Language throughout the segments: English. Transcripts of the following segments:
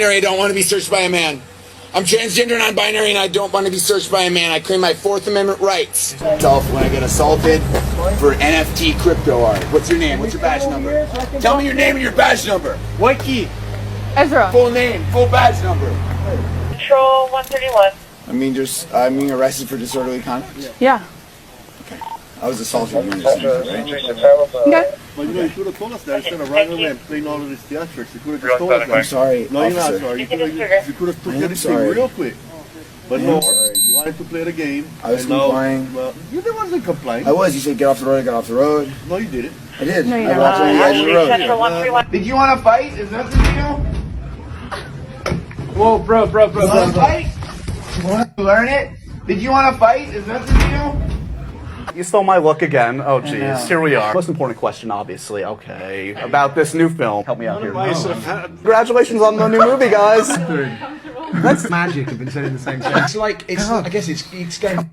I don't want to be searched by a man. I'm transgender, non-binary, and I don't want to be searched by a man. I claim my Fourth Amendment rights. Myself when I get assaulted for NFT crypto art. What's your name? What's your badge number? Tell me your name and your badge number. White key. Ezra. Full name, full badge number. Control 131. I'm being arrested for disorderly conduct? Yeah. Okay. I was assaulted in this right? Okay. Well, you could have told us that instead of running away and playing all of these theatrics. You could have just told us that. I'm sorry, No, you're not officer. sorry. You could have took this thing real quick. But no, you wanted to play the game. I was complying. Well, you didn't want to complying. I was. You said get off the road, I got off the road. No, you didn't. I did. No, you I walked on the edge of the road. Central 131. Did you want to fight? Is that the deal? Whoa, bro. You want to fight? You want to learn it? Did you want to fight? Is that the deal? You stole my look again. Oh, geez. Here we are. Most important question, obviously. Okay. About this new film. Help me out here. Congratulations on the new movie, guys. That's magic. I've been saying the same thing. It's like, I guess it's going.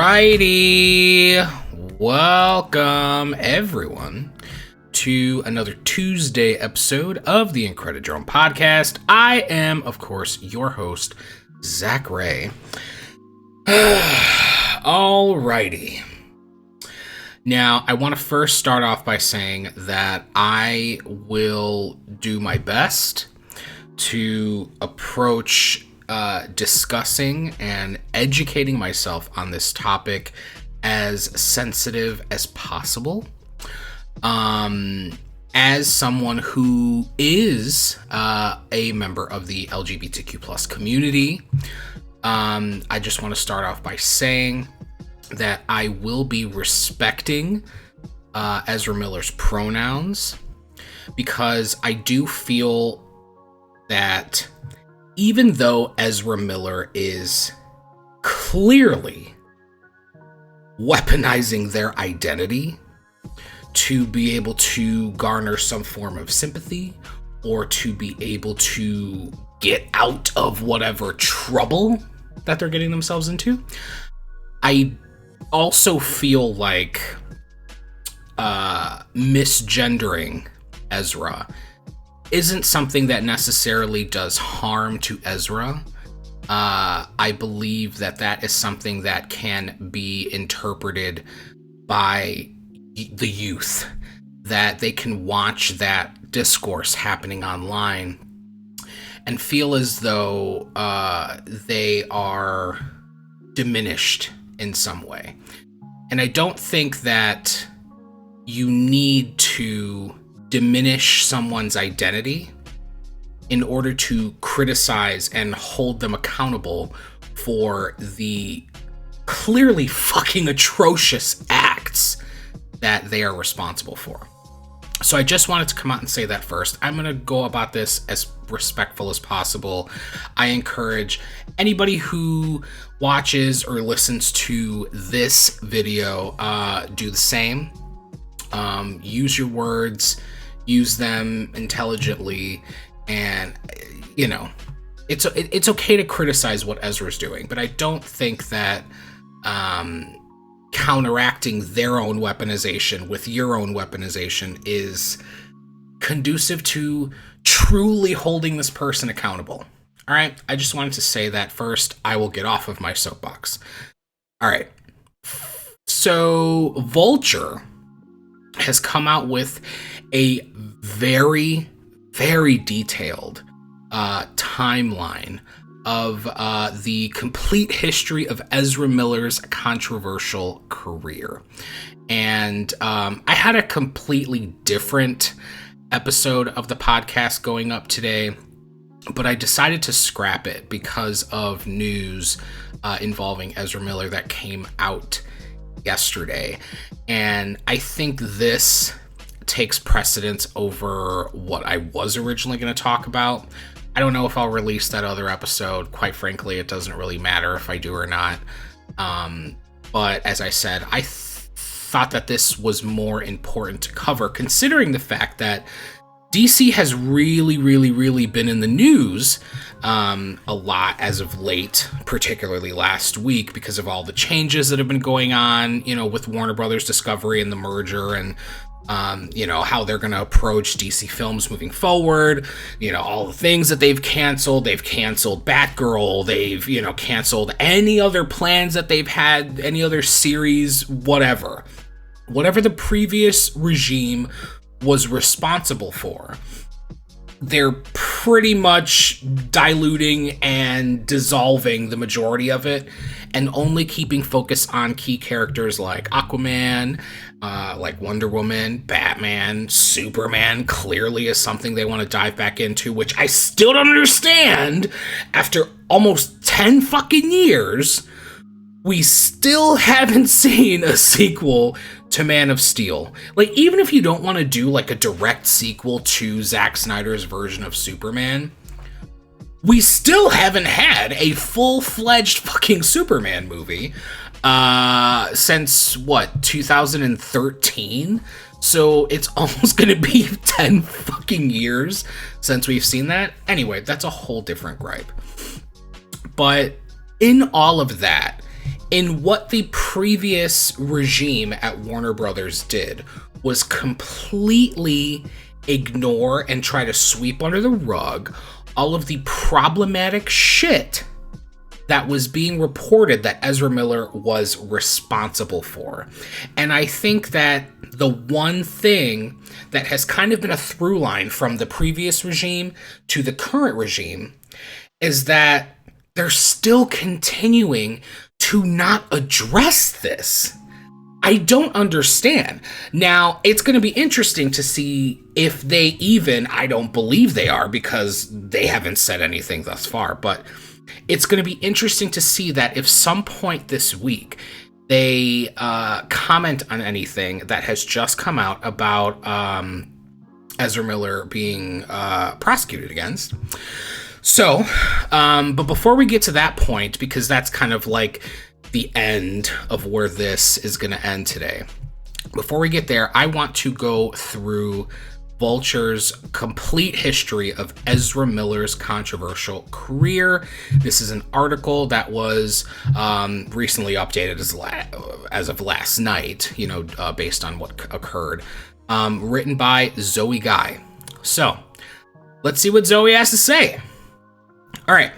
Alrighty, welcome everyone to another Tuesday episode of the Incredidrome Podcast. I am, of course, your host, Zach Ray. Alrighty. Now, I want to first start off by saying that I will do my best to approach discussing and educating myself on this topic as sensitive as possible. As someone who is a member of the LGBTQ plus community, I just want to start off by saying that I will be respecting Ezra Miller's pronouns, because I do feel that even though Ezra Miller is clearly weaponizing their identity to be able to garner some form of sympathy or to be able to get out of whatever trouble that they're getting themselves into, I also feel like misgendering Ezra isn't something that necessarily does harm to Ezra. I believe that is something that can be interpreted by the youth, that they can watch that discourse happening online and feel as though they are diminished in some way. And I don't think that you need to diminish someone's identity in order to criticize and hold them accountable for the clearly fucking atrocious acts that they are responsible for. So I just wanted to come out and say that first. I'm going to go about this as respectful as possible. I encourage anybody who watches or listens to this video, do the same. Use your words, use them intelligently, and it's okay to criticize what Ezra's doing, but I don't think that counteracting their own weaponization with your own weaponization is conducive to truly holding this person accountable. All right, I just wanted to say that first. I will get off of my soapbox. All right, so Vulture has come out with a very, very detailed timeline of the complete history of Ezra Miller's controversial career. And I had a completely different episode of the podcast going up today, but I decided to scrap it because of news involving Ezra Miller that came out yesterday. And I think this takes precedence over what I was originally going to talk about. I don't know if I'll release that other episode. Quite frankly, it doesn't really matter if I do or not. But as I said, I thought that this was more important to cover, considering the fact that DC has really been in the news a lot as of late, particularly last week, because of all the changes that have been going on, with Warner Brothers Discovery and the merger, and how they're going to approach DC films moving forward, all the things that they've canceled. They've canceled Batgirl. They've, canceled any other plans that they've had, any other series, whatever the previous regime was responsible for. They're pretty much diluting and dissolving the majority of it and only keeping focus on key characters like Aquaman, like Wonder Woman, Batman, Superman clearly is something they want to dive back into, which I still don't understand. After almost 10 fucking years, we still haven't seen a sequel to Man of Steel. Like, even if you don't want to do like a direct sequel to Zack Snyder's version of Superman, we still haven't had a full-fledged fucking Superman movie since 2013? So it's almost gonna be 10 fucking years since we've seen that. Anyway, that's a whole different gripe. But in all of that, in what the previous regime at Warner Brothers did was completely ignore and try to sweep under the rug all of the problematic shit that was being reported that Ezra Miller was responsible for. And I think that the one thing that has kind of been a through line from the previous regime to the current regime is that they're still continuing to not address this. I don't understand. Now, it's going to be interesting to see if they even, I don't believe they are because they haven't said anything thus far, but it's going to be interesting to see that if some point this week they comment on anything that has just come out about Ezra Miller being prosecuted against. So, but before we get to that point, because that's kind of like the end of where this is going to end today, before we get there, I want to go through Vulture's complete history of Ezra Miller's controversial career. This is an article that was recently updated as of last night, based on what occurred, written by Zoe Guy. So, let's see what Zoe has to say. All right.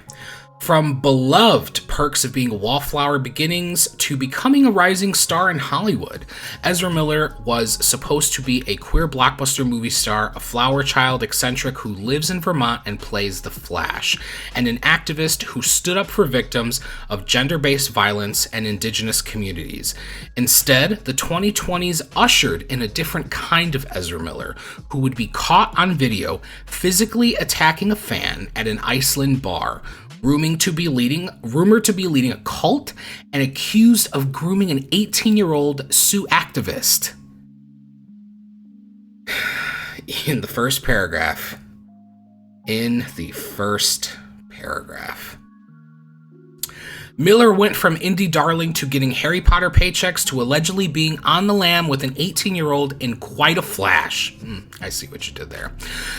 From beloved perks of being a wallflower beginnings to becoming a rising star in Hollywood, Ezra Miller was supposed to be a queer blockbuster movie star, a flower child eccentric who lives in Vermont and plays The Flash, and an activist who stood up for victims of gender-based violence and indigenous communities. Instead, the 2020s ushered in a different kind of Ezra Miller, who would be caught on video physically attacking a fan at an Iceland bar, rumored to be leading a cult, and accused of grooming an 18-year-old Sioux activist. In the first paragraph. Miller went from indie darling to getting Harry Potter paychecks to allegedly being on the lam with an 18-year-old in quite a flash. I see what you did there.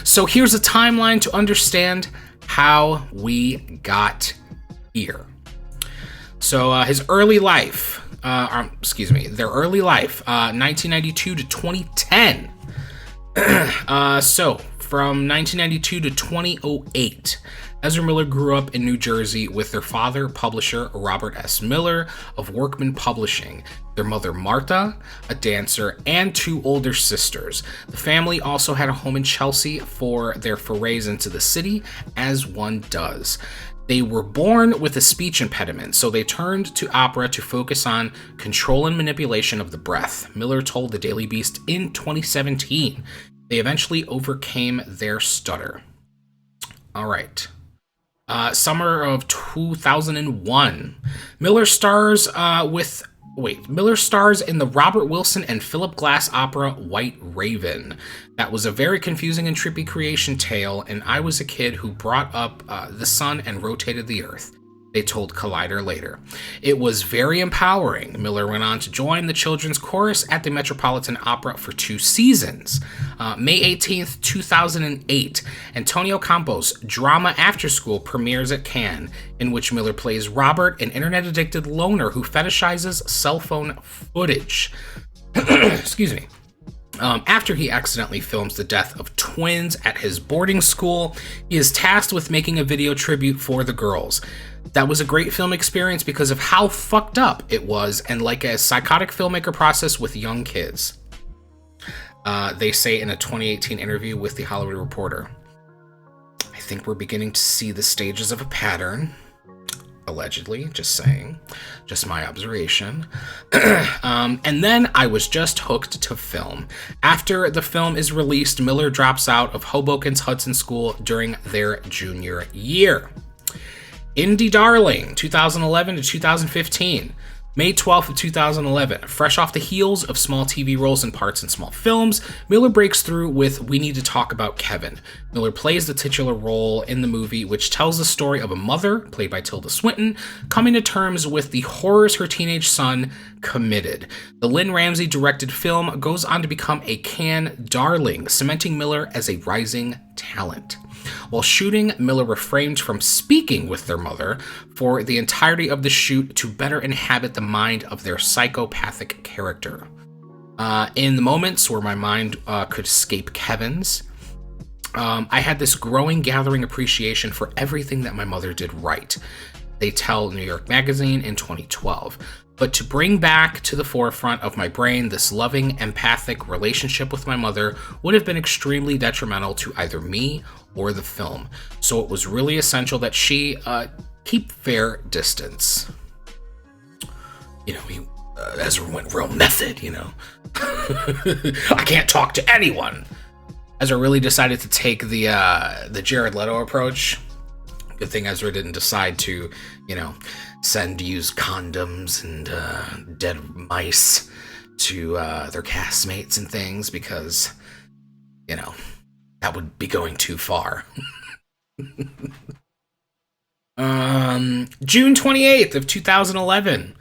So here's a timeline to understand how we got here. So his early life, their early life, 1992 to 2010. So from 1992 to 2008, Ezra Miller grew up in New Jersey with their father, publisher Robert S. Miller of Workman Publishing, their mother Martha, a dancer, and two older sisters. The family also had a home in Chelsea for their forays into the city, as one does. They were born with a speech impediment, so they turned to opera to focus on control and manipulation of the breath, Miller told the Daily Beast in 2017. They eventually overcame their stutter. All right. Summer of 2001. Miller stars Miller stars in the Robert Wilson and Philip Glass opera White Raven. That was a very confusing and trippy creation tale, and I was a kid who brought up the sun and rotated the earth, they told Collider later. It was very empowering. Miller went on to join the children's chorus at the Metropolitan Opera for 2 seasons. May 18th, 2008, Antonio Campos' drama After School premieres at Cannes, in which Miller plays Robert, an internet-addicted loner who fetishizes cell phone footage. Excuse me. After he accidentally films the death of twins at his boarding school, he is tasked with making a video tribute for the girls. That was a great film experience because of how fucked up it was and like a psychotic filmmaker process with young kids. They say in a 2018 interview with The Hollywood Reporter. I think we're beginning to see the stages of a pattern. Allegedly, just saying. Just my observation. And then I was just hooked to film. After the film is released, Miller drops out of Hoboken's Hudson School during their junior year. Indie Darling, 2011 to 2015. May 12th of 2011. Fresh off the heels of small TV roles and parts in small films, Miller breaks through with We Need to Talk About Kevin. Miller plays the titular role in the movie, which tells the story of a mother, played by Tilda Swinton, coming to terms with the horrors her teenage son committed. The Lynn Ramsey directed film goes on to become a Cannes darling, cementing Miller as a rising talent. While shooting, Miller refrained from speaking with their mother for the entirety of the shoot to better inhabit the mind of their psychopathic character. In the moments where my mind could escape Kevin's, I had this growing, gathering appreciation for everything that my mother did right, they tell New York Magazine in 2012. But to bring back to the forefront of my brain this loving, empathic relationship with my mother would have been extremely detrimental to either me or the film. So it was really essential that she keep fair distance. You know, Ezra went real method, you know. I can't talk to anyone. Ezra really decided to take the Jared Leto approach. Good thing Ezra didn't decide to, you know, send used condoms and dead mice to their castmates and things, because, you know, that would be going too far. June 28th of 2011.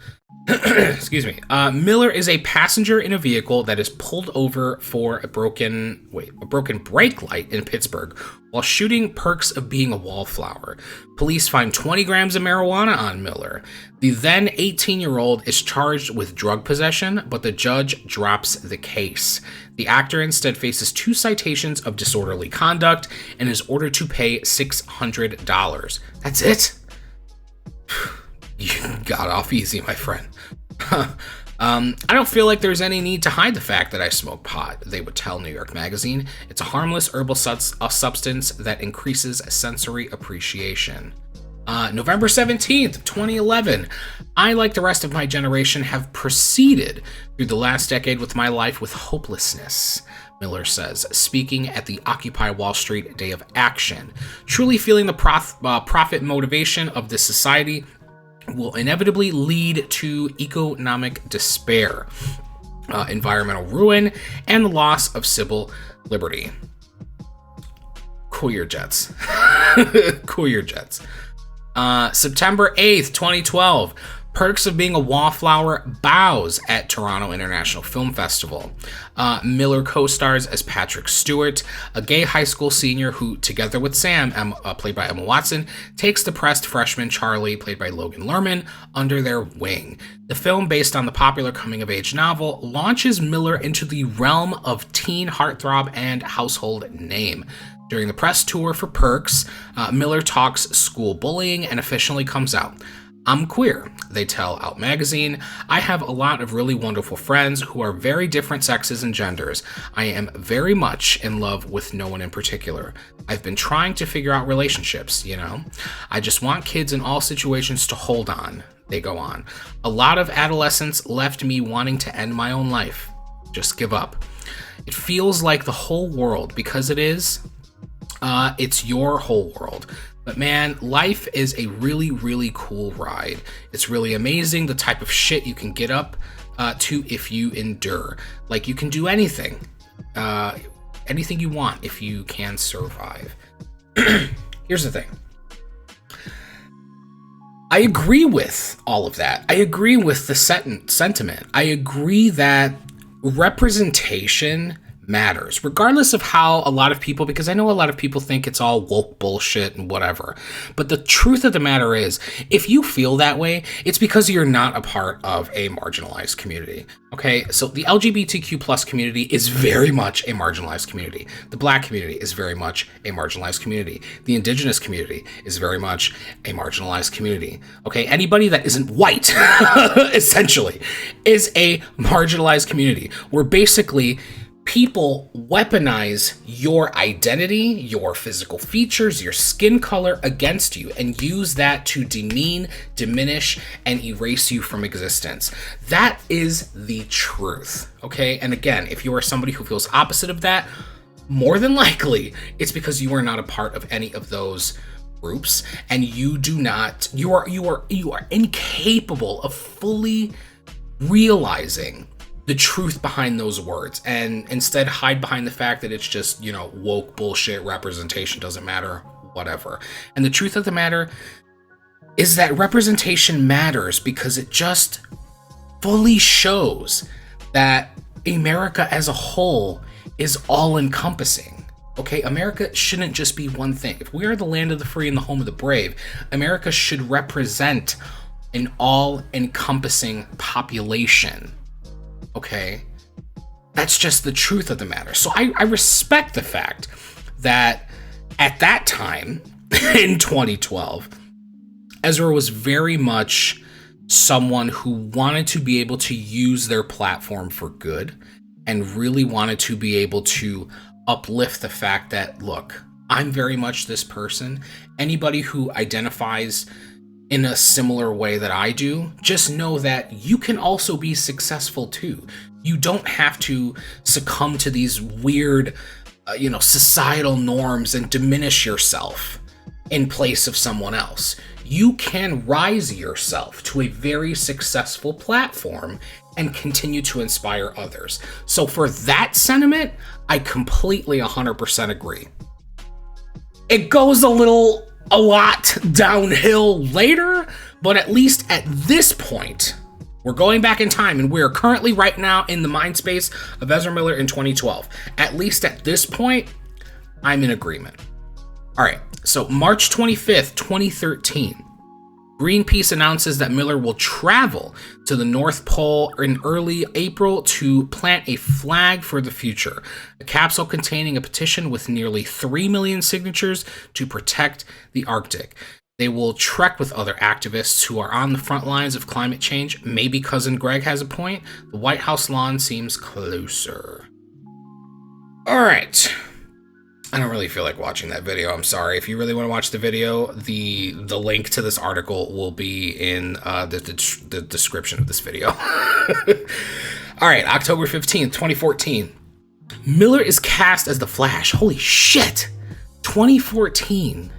Excuse me. Miller is a passenger in a vehicle that is pulled over for a broken brake light in Pittsburgh while shooting Perks of Being a Wallflower. Police find 20 grams of marijuana on Miller. The then 18-year-old is charged with drug possession, but the judge drops the case. The actor instead faces 2 citations of disorderly conduct and is ordered to pay $600. That's it? You got off easy, my friend. I don't feel like there's any need to hide the fact that I smoke pot, they would tell New York Magazine. It's a harmless herbal substance that increases sensory appreciation. November 17th, 2011. I, like the rest of my generation, have proceeded through the last decade with my life with hopelessness, Miller says, speaking at the Occupy Wall Street Day of Action. Truly feeling the profit motivation of this society will inevitably lead to economic despair, environmental ruin, and the loss of civil liberty. Cool your jets. Cool your jets. September 8th, 2012. Perks of Being a Wallflower bows at Toronto International Film Festival. Miller co-stars as Patrick Stewart, a gay high school senior who, together with Sam, played by Emma Watson, takes depressed freshman Charlie, played by Logan Lerman, under their wing. The film, based on the popular coming-of-age novel, launches Miller into the realm of teen heartthrob and household name. During the press tour for Perks, Miller talks school bullying and officially comes out. I'm queer, they tell Out Magazine. I have a lot of really wonderful friends who are very different sexes and genders. I am very much in love with no one in particular. I've been trying to figure out relationships, you know? I just want kids in all situations to hold on, they go on. A lot of adolescence left me wanting to end my own life. Just give up. It feels like the whole world, because it is. It's your whole world. But man, life is a really, really cool ride. It's really amazing the type of shit you can get up to if you endure. Like, you can do anything. Anything you want if you can survive. Here's the thing. I agree with all of that. I agree with the sentiment. I agree that representation matters, regardless of how a lot of people, because I know a lot of people think it's all woke bullshit and whatever. But the truth of the matter is, if you feel that way, it's because you're not a part of a marginalized community. Okay, so the LGBTQ plus community is very much a marginalized community. The Black community is very much a marginalized community. The Indigenous community is very much a marginalized community. Okay, anybody that isn't white, essentially, is a marginalized community. We're basically people weaponize your identity, your physical features, your skin color against you and use that to demean, diminish, and erase you from existence. That is the truth, okay? And again, if you are somebody who feels opposite of that, more than likely, it's because you are not a part of any of those groups, and you are incapable of fully realizing the truth behind those words, and instead hide behind the fact that it's just, woke bullshit, representation doesn't matter, whatever. And the truth of the matter is that representation matters because it just fully shows that America as a whole is all-encompassing. Okay, America shouldn't just be one thing. If we are the land of the free and the home of the brave, America should represent an all-encompassing population. Okay, that's just the truth of the matter. So I respect the fact that at that time, in 2012, Ezra was very much someone who wanted to be able to use their platform for good and really wanted to be able to uplift the fact that, look, I'm very much this person. Anybody who identifies in a similar way that I do, just know that you can also be successful too. You don't have to succumb to these weird, societal norms and diminish yourself in place of someone else. You can rise yourself to a very successful platform and continue to inspire others. So for that sentiment, I completely 100% agree. It goes a lot downhill later, but at least at this point, we're going back in time and we're currently right now in the mind space of Ezra Miller in 2012. At least at this point, I'm in agreement. All right, so March 25th, 2013, Greenpeace announces that Miller will travel to the North Pole in early April to plant a flag for the future, a capsule containing a petition with nearly 3 million signatures to protect the Arctic. They will trek with other activists who are on the front lines of climate change. Maybe Cousin Greg has a point. The White House lawn seems closer. All right. I don't really feel like watching that video. I'm sorry. If you really want to watch the video, the link to this article will be in the description of this video. All right, October 15th, 2014. Miller is cast as the Flash. Holy shit. 2014.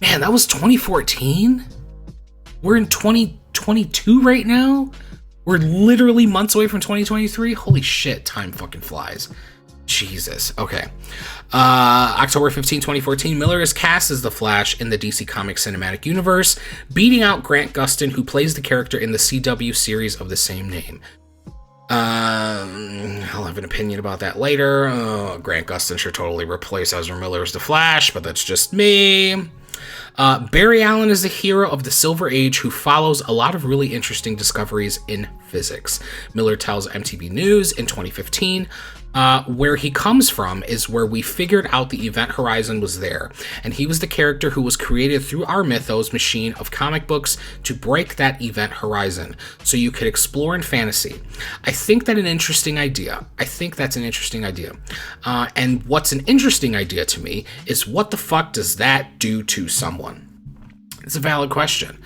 Man, that was 2014? We're in 2022 right now? We're literally months away from 2023? Holy shit, time fucking flies. Jesus. Okay. October 15, 2014, Miller is cast as the Flash in the DC Comics cinematic universe, beating out Grant Gustin, who plays the character in the CW series of the same name. I'll have an opinion about that later. Grant Gustin should totally replace Ezra Miller as the Flash, but that's just me. Barry Allen is the hero of the Silver Age who follows a lot of really interesting discoveries in physics. Miller tells MTV News in 2015, where he comes from is where we figured out the event horizon was there, and he was the character who was created through our mythos machine of comic books to break that event horizon, so you could explore in fantasy. I think that's an interesting idea. And what's an interesting idea to me is, what the fuck does that do to someone? It's a valid question.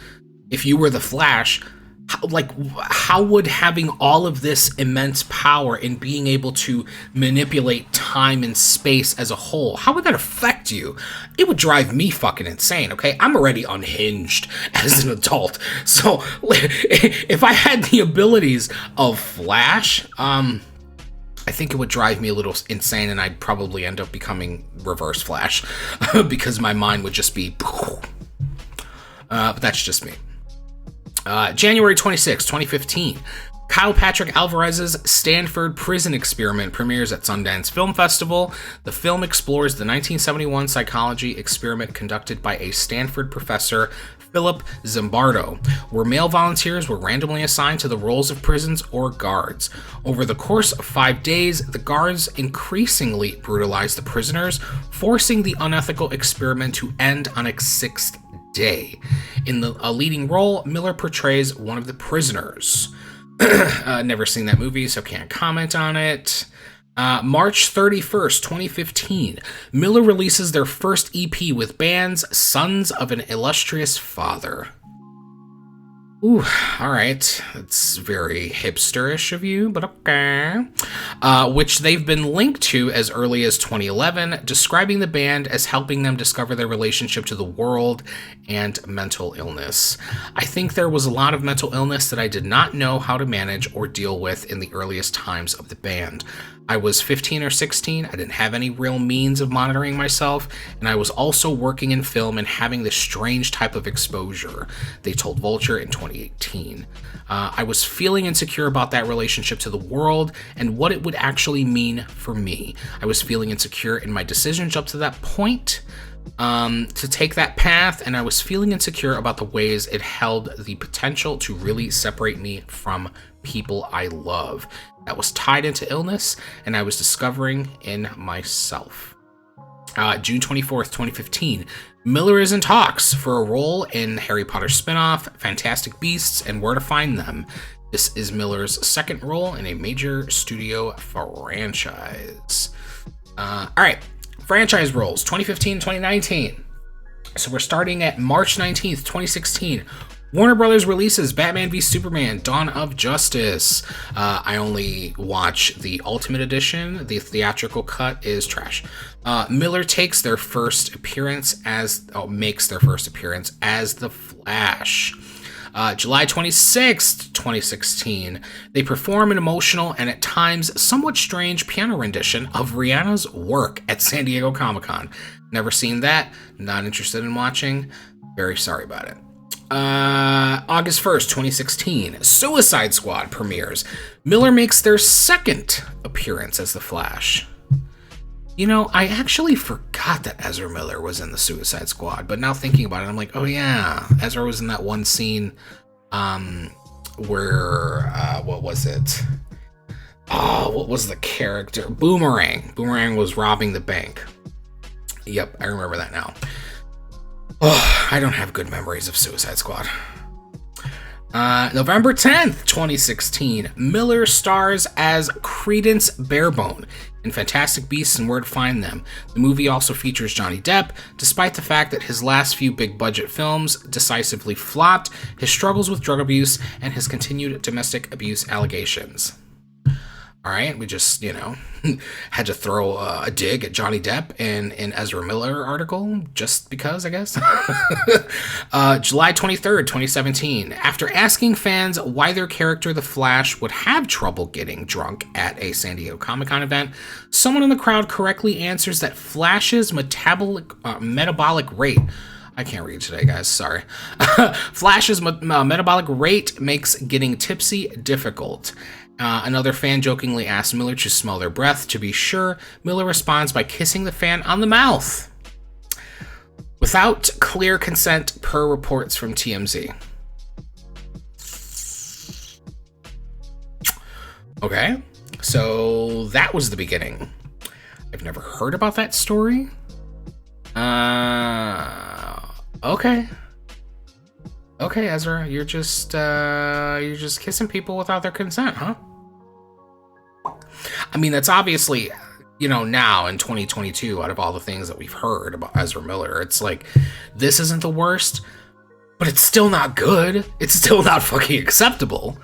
If you were the Flash, how would having all of this immense power and being able to manipulate time and space as a whole, how would that affect you? It would drive me fucking insane, okay? I'm already unhinged as an adult. So if I had the abilities of Flash, I think it would drive me a little insane, and I'd probably end up becoming Reverse Flash because my mind would just be... but that's just me. January 26, 2015. Kyle Patrick Alvarez's Stanford Prison Experiment premieres at Sundance Film Festival. The film explores the 1971 psychology experiment conducted by a Stanford professor, Philip Zimbardo, where male volunteers were randomly assigned to the roles of prisons or guards. Over the course of 5 days, the guards increasingly brutalized the prisoners, forcing the unethical experiment to end on its 6th day. In a leading role, Miller portrays one of the prisoners. Never seen that movie, so can't comment on it. March 31st, 2015, Miller releases their first EP with bands Sons of an Illustrious Father. Ooh, alright. That's very hipsterish of you, but okay. Which they've been linked to as early as 2011, describing the band as helping them discover their relationship to the world and mental illness. I think there was a lot of mental illness that I did not know how to manage or deal with in the earliest times of the band. I was 15 or 16, I didn't have any real means of monitoring myself, and I was also working in film and having this strange type of exposure, they told Vulture in 2018. I was feeling insecure about that relationship to the world and what it would actually mean for me. I was feeling insecure in my decisions up to that point to take that path, and I was feeling insecure about the ways it held the potential to really separate me from people I love. That was tied into illness, and I was discovering in myself. June 24th, 2015. Miller is in talks for a role in Harry Potter spin-off, Fantastic Beasts, and Where to Find Them. This is Miller's second role in a major studio franchise. Alright, franchise roles, 2015-2019. So we're starting at March 19th, 2016. Warner Brothers releases Batman v Superman: Dawn of Justice. I only watch the Ultimate Edition. The theatrical cut is trash. Miller makes their first appearance as the Flash. July 26th, 2016, they perform an emotional and at times somewhat strange piano rendition of Rihanna's work at San Diego Comic-Con. Never seen that, not interested in watching, very sorry about it. August 1st, 2016, Suicide Squad premieres. Miller makes their second appearance as the Flash. You know, I actually forgot that Ezra Miller was in the Suicide Squad, but now thinking about it, I'm like, oh yeah, Ezra was in that one scene, where, what was it? Oh, what was the character? Boomerang. Boomerang was robbing the bank. Yep, I remember that now. Oh, I don't have good memories of Suicide Squad. November 10th, 2016, Miller stars as Credence Barebone in Fantastic Beasts and Where to Find Them. The movie also features Johnny Depp. Despite the fact that his last few big-budget films decisively flopped, his struggles with drug abuse, and his continued domestic abuse allegations. Alright, we just, had to throw a dig at Johnny Depp in an Ezra Miller article, just because, I guess. July 23rd, 2017. After asking fans why their character, the Flash, would have trouble getting drunk at a San Diego Comic-Con event, someone in the crowd correctly answers that Flash's metabolic rate... I can't read today, guys. Sorry. Flash's metabolic rate makes getting tipsy difficult. Another fan jokingly asks Miller to smell their breath. To be sure, Miller responds by kissing the fan on the mouth. Without clear consent, per reports from TMZ. Okay, so that was the beginning. I've never heard about that story. Okay. Okay, Ezra, you're just kissing people without their consent, huh? I mean, that's obviously, now in 2022, out of all the things that we've heard about Ezra Miller, it's like, this isn't the worst, but it's still not good. It's still not fucking acceptable.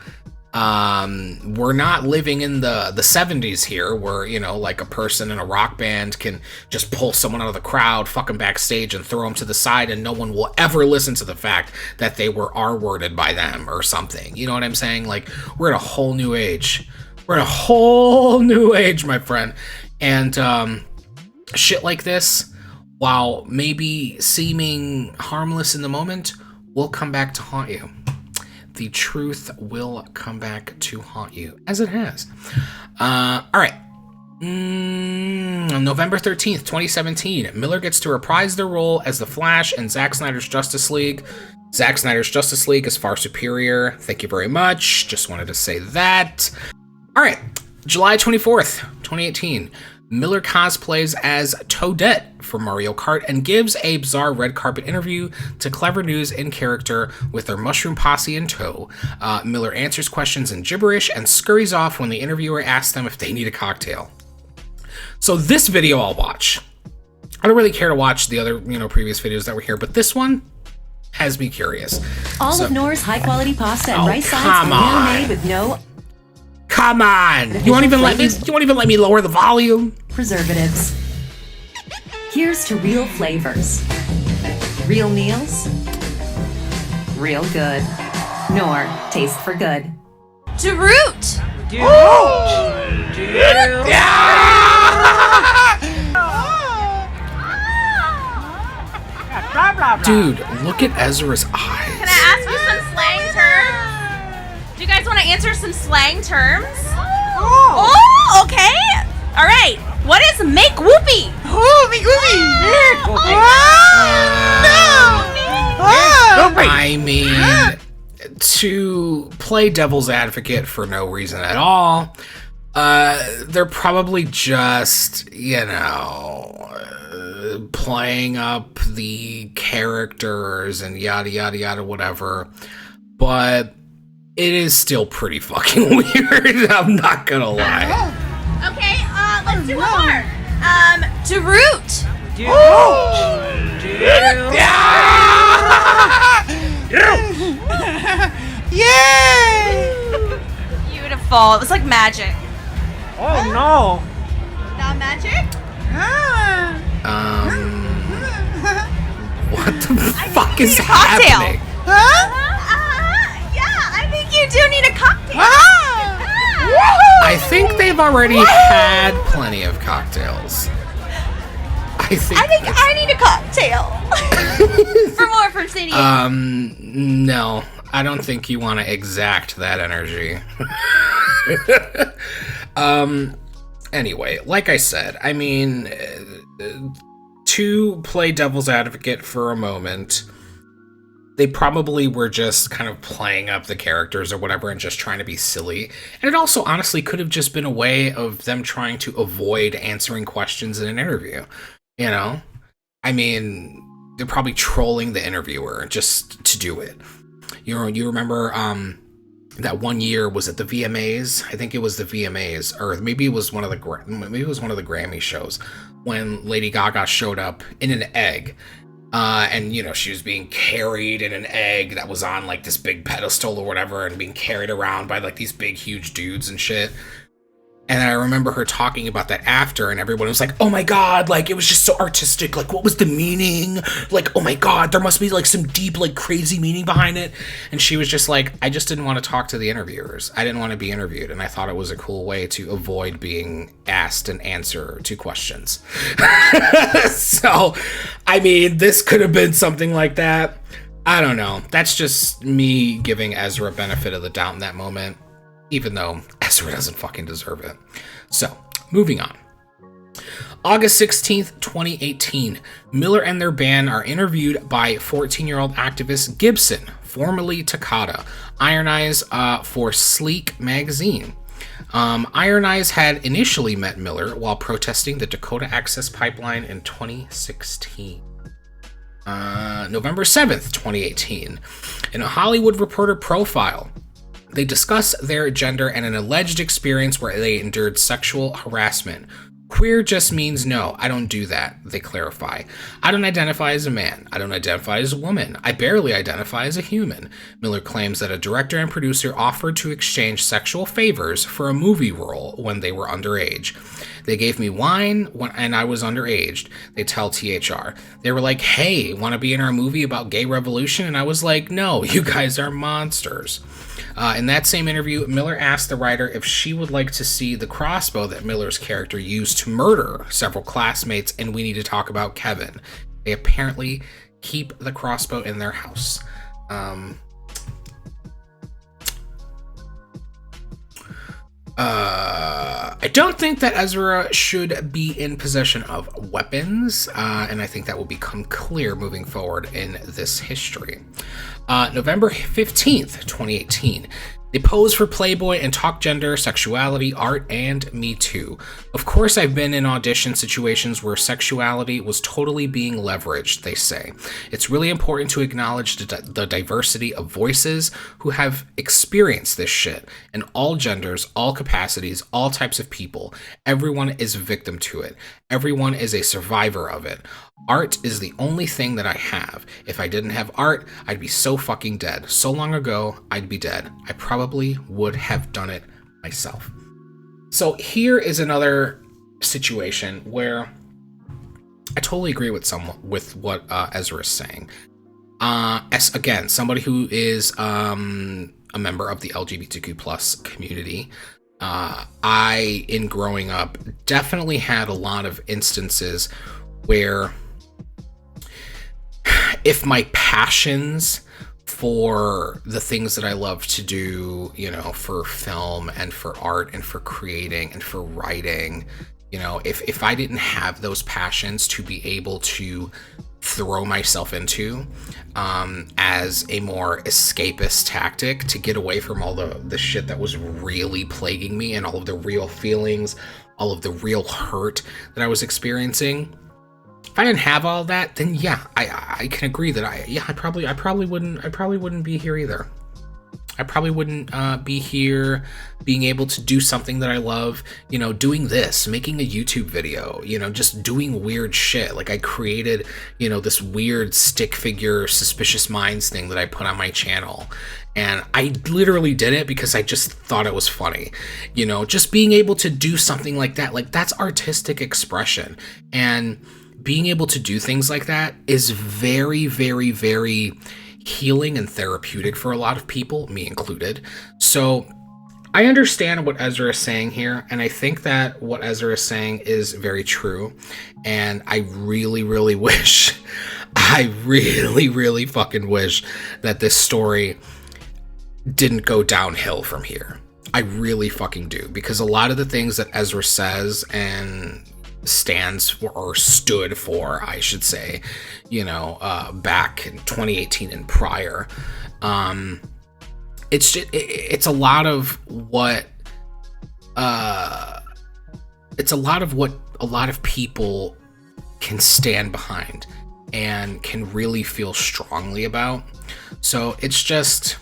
We're not living in the 70s here where, you know, like a person in a rock band can just pull someone out of the crowd, fucking backstage and throw them to the side and no one will ever listen to the fact that they were R-worded by them or something. You know what I'm saying? Like, we're in a whole new age. We're in a whole new age, my friend. And, shit like this, while maybe seeming harmless in the moment, will come back to haunt you. The truth will come back to haunt you, as it has. All right. On November 13th, 2017, Miller gets to reprise their role as the Flash in Zack Snyder's Justice League. Zack Snyder's Justice League is far superior. Thank you very much. Just wanted to say that. All right. July 24th, 2018. Miller cosplays as Toadette for Mario Kart and gives a bizarre red carpet interview to Clever News in character with their mushroom posse in tow. Miller answers questions in gibberish and scurries off when the interviewer asks them if they need a cocktail. So this video I'll watch. I don't really care to watch the other, previous videos that were here, but this one has me curious. All of Knorr's high-quality pasta and rice sides are made with no... Come on! You won't even let me lower the volume? Preservatives. Here's to real flavors. Real meals. Real good. Knorr, taste for good. Root! Dude, look at Ezra's eyes. Can I ask you some slang terms? Do you guys want to answer some slang terms? Oh, okay. All right. What is make whoopee? Oh, make whoopee. I mean, to play devil's advocate for no reason at all, they're probably just, playing up the characters and yada, yada, yada, whatever. But it is still pretty fucking weird. I'm not gonna lie. Okay, let's do one more. To root. Yay! Beautiful. It was like magic. Oh no! Not magic? What the fuck is happening? You do need a cocktail. I think they've already had plenty of cocktails. I think I need a cocktail. For more from Sadie. No. I don't think you want to exact that energy. Anyway, like I said, I mean, to play devil's advocate for a moment, they probably were just kind of playing up the characters or whatever and just trying to be silly. And it also honestly could have just been a way of them trying to avoid answering questions in an interview. I mean, they're probably trolling the interviewer just to do it. You remember that one year, was it the VMAs? I think it was the VMAs, or maybe it was one of the Grammy shows when Lady Gaga showed up in an egg. And she was being carried in an egg that was on like this big pedestal or whatever and being carried around by like these big huge dudes and shit. And I remember her talking about that after, and everyone was like, oh my god, like it was just so artistic, like what was the meaning? Like, oh my god, there must be like some deep, like crazy meaning behind it. And she was just like, I just didn't want to talk to the interviewers. I didn't want to be interviewed, and I thought it was a cool way to avoid being asked and answer to questions. So, I mean, this could have been something like that. I don't know. That's just me giving Ezra benefit of the doubt in that moment, even though Ezra doesn't fucking deserve it. So, moving on. August 16th, 2018, Miller and their band are interviewed by 14-year-old activist Gibson, formerly Takata, Iron Eyes, for Sleek magazine. Iron Eyes had initially met Miller while protesting the Dakota Access Pipeline in 2016. November 7th, 2018, in a Hollywood Reporter profile, they discuss their gender and an alleged experience where they endured sexual harassment. Queer just means no, I don't do that, they clarify. I don't identify as a man. I don't identify as a woman. I barely identify as a human. Miller claims that a director and producer offered to exchange sexual favors for a movie role when they were underage. They gave me wine and I was underaged, they tell THR. They were like, hey, want to be in our movie about gay revolution? And I was like, no, you guys are monsters. In that same interview, Miller asked the writer if she would like to see the crossbow that Miller's character used to murder several classmates, and we need to talk about Kevin. They apparently keep the crossbow in their house. I don't think that Ezra should be in possession of weapons, and I think that will become clear moving forward in this history. November 15th, 2018. They pose for Playboy and talk gender, sexuality, art, and Me Too. Of course, I've been in audition situations where sexuality was totally being leveraged, they say. It's really important to acknowledge the diversity of voices who have experienced this shit, and all genders, all capacities, all types of people. Everyone is a victim to it. Everyone is a survivor of it. Art is the only thing that I have. If I didn't have art, I'd be so fucking dead. So long ago, I'd be dead. I probably would have done it myself. So here is another situation where I totally agree with what Ezra is saying. As again, somebody who is a member of the LGBTQ plus community, I, in growing up, definitely had a lot of instances where if my passions for the things that I love to do, you know, for film and for art and for creating and for writing, you know, if I didn't have those passions to be able to throw myself into as a more escapist tactic to get away from all the shit that was really plaguing me and all of the real feelings, all of the real hurt that I was experiencing. If I didn't have all that, then yeah, I can agree that I probably wouldn't be here either. I probably wouldn't be here being able to do something that I love, you know, doing this, making a YouTube video, you know, just doing weird shit. Like I created, you know, this weird stick figure Suspicious Minds thing that I put on my channel. And I literally did it because I just thought it was funny. You know, just being able to do something like that, like that's artistic expression. And being able to do things like that is very, very, very healing and therapeutic for a lot of people, me included. So I understand what Ezra is saying here, and I think that what Ezra is saying is very true. And I really, really wish, I really, really fucking wish that this story didn't go downhill from here. I really fucking do, because a lot of the things that Ezra says and stands for, or stood for, I should say, you know, back in 2018 and prior, it's a lot of what a lot of people can stand behind and can really feel strongly about. So it's just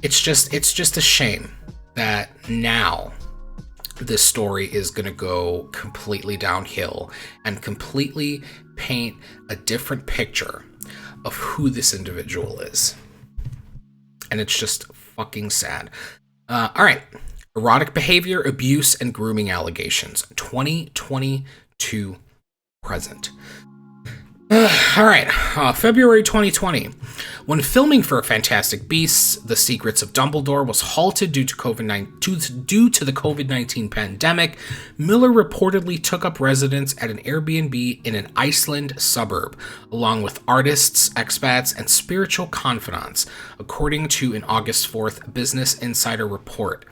a shame that now this story is going to go completely downhill and completely paint a different picture of who this individual is. And it's just fucking sad. All right. Erotic behavior, abuse, and grooming allegations. 2022 present. All right. February 2020. When filming for Fantastic Beasts: The Secrets of Dumbledore was halted due to the COVID-19 pandemic, Miller reportedly took up residence at an Airbnb in an Iceland suburb, along with artists, expats, and spiritual confidants, according to an August 4th Business Insider report.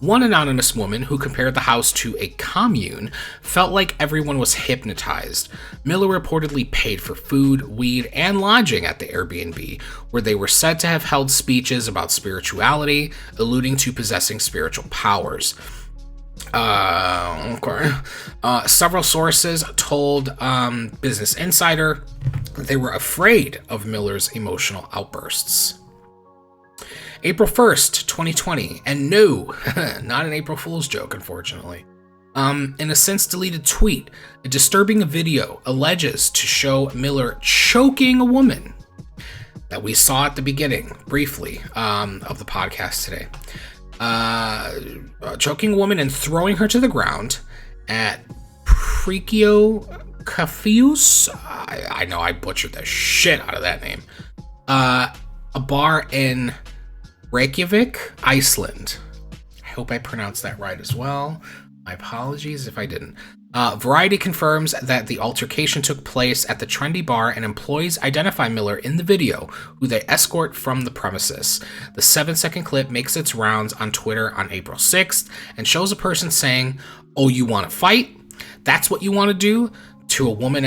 One anonymous woman who compared the house to a commune felt like everyone was hypnotized. Miller reportedly paid for food, weed, and lodging at the Airbnb, where they were said to have held speeches about spirituality, alluding to possessing spiritual powers. Several sources told Business Insider that they were afraid of Miller's emotional outbursts. April 1st, 2020, and no, not an April Fool's joke, unfortunately. In a since-deleted tweet, a disturbing video alleges to show Miller choking a woman that we saw at the beginning, briefly, of the podcast today. Choking a woman and throwing her to the ground at Prikio Cafeus. I know I butchered the shit out of that name. A bar in Reykjavik, Iceland. I hope I pronounced that right as well. My apologies if I didn't. Variety confirms that the altercation took place at the trendy bar and employees identify Miller in the video, who they escort from the premises. The 7-second clip makes its rounds on Twitter on April 6th and shows a person saying, "Oh, you want to fight? That's what you want to do?" to a woman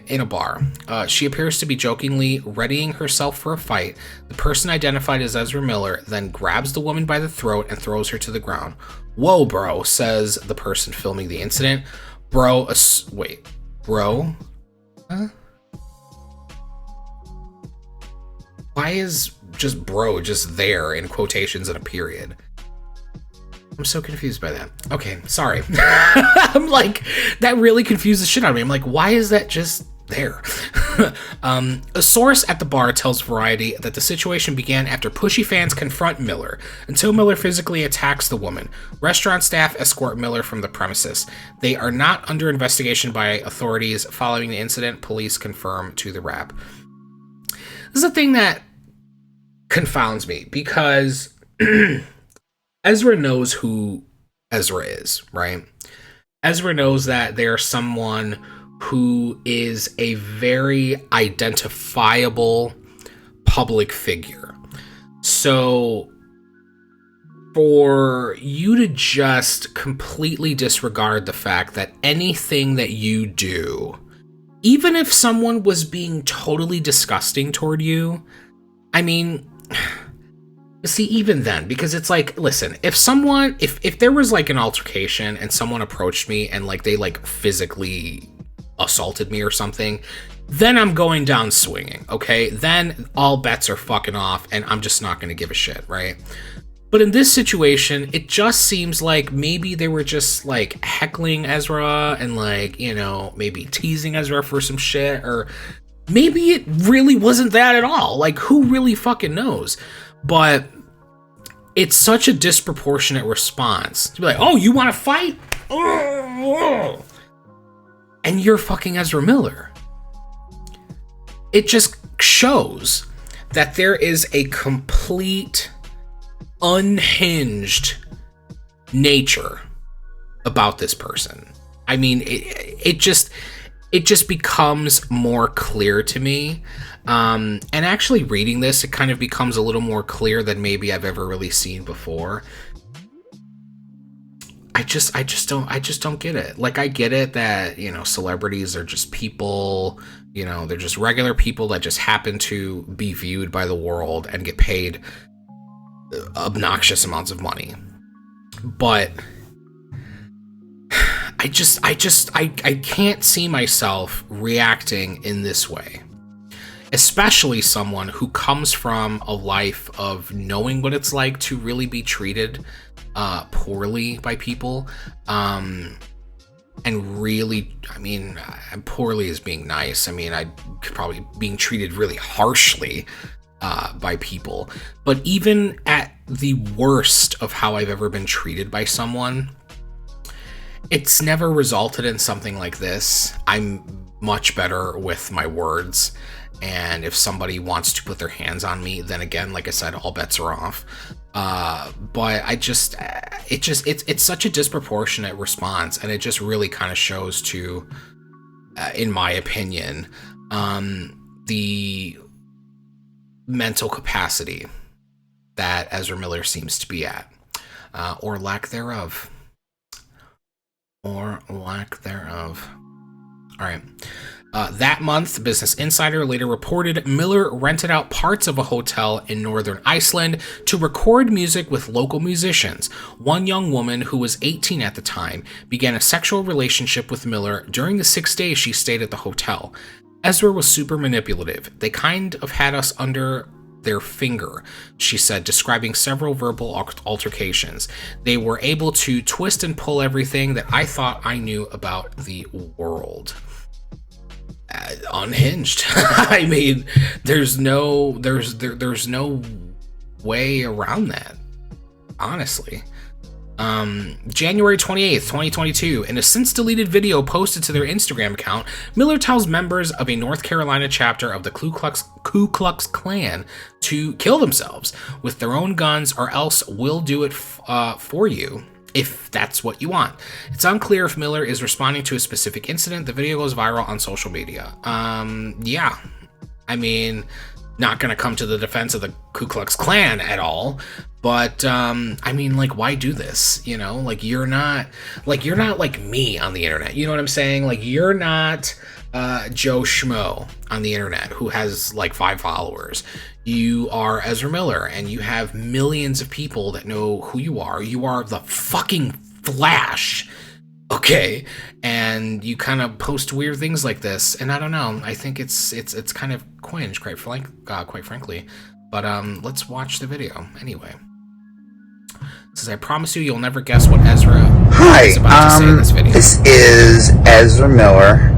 in a bar. She appears to be jokingly readying herself for a fight. The person identified as Ezra Miller then grabs the woman by the throat and throws her to the ground. "Whoa, bro," says the person filming the incident. Bro? Huh? Why is just bro just there in quotations and a period? I'm so confused by that. Okay, sorry. I'm like, that really confused the shit out of me. I'm like, why is that just there? A source at the bar tells Variety that the situation began after pushy fans confront Miller until Miller physically attacks the woman. Restaurant staff escort Miller from the premises. They are not under investigation by authorities. Following the incident, police confirm to the Wrap. This is a thing that confounds me because Ezra knows who Ezra is, right? Ezra knows that there's someone who is a very identifiable public figure. So for you to just completely disregard the fact that anything that you do, even if someone was being totally disgusting toward you, I mean, see, even then, because it's like, listen, if there was like an altercation and someone approached me and like they like physically assaulted me or something, then I'm going down swinging, okay? Then all bets are fucking off and I'm just not going to give a shit, right? But in this situation, it just seems like maybe they were just like heckling Ezra and like, you know, maybe teasing Ezra for some shit, or maybe it really wasn't that at all. Like, who really fucking knows? But it's such a disproportionate response to be like, "Oh, you want to fight?" And you're fucking Ezra Miller. It just shows that there is a complete unhinged nature about this person. I mean, it just becomes more clear to me. And actually reading this, it kind of becomes a little more clear than maybe I've ever really seen before. I just don't get it. Like, I get it that, you know, celebrities are just people, you know, they're just regular people that just happen to be viewed by the world and get paid obnoxious amounts of money. But I can't see myself reacting in this way. Especially someone who comes from a life of knowing what it's like to really be treated poorly by people. And really, I mean, poorly is being nice. I mean, I could probably being treated really harshly by people. But even at the worst of how I've ever been treated by someone, it's never resulted in something like this. I'm much better with my words. And if somebody wants to put their hands on me, then again, like I said, all bets are off. But it's such a disproportionate response, and it just really kind of shows to, in my opinion, the mental capacity that Ezra Miller seems to be at, or lack thereof. All right. That month, Business Insider later reported Miller rented out parts of a hotel in northern Iceland to record music with local musicians. One young woman, who was 18 at the time, began a sexual relationship with Miller during the 6 days she stayed at the hotel. Ezra was super manipulative. They kind of had us under their finger, she said, describing several verbal altercations. They were able to twist and pull everything that I thought I knew about the world. Unhinged. I mean, there's no way around that, honestly. January 28th, 2022, in a since deleted video posted to their Instagram account, Miller tells members of a North Carolina chapter of the Ku Klux Klan to kill themselves with their own guns, or else we'll do it for you if that's what you want. It's unclear if Miller is responding to a specific incident. The video goes viral on social media. Yeah. I mean, not gonna come to the defense of the Ku Klux Klan at all, but I mean, like, why do this? You know, like, you're not like me on the internet. You know what I'm saying? Like, you're not Joe Schmo on the internet who has like 5 followers. You are Ezra Miller, and you have millions of people that know who you are. You are the fucking Flash, okay? And you kind of post weird things like this, and I don't know. I think it's kind of cringe, quite frankly. But let's watch the video anyway. It says, I promise you'll never guess what Ezra is about to say in this video. This is Ezra Miller,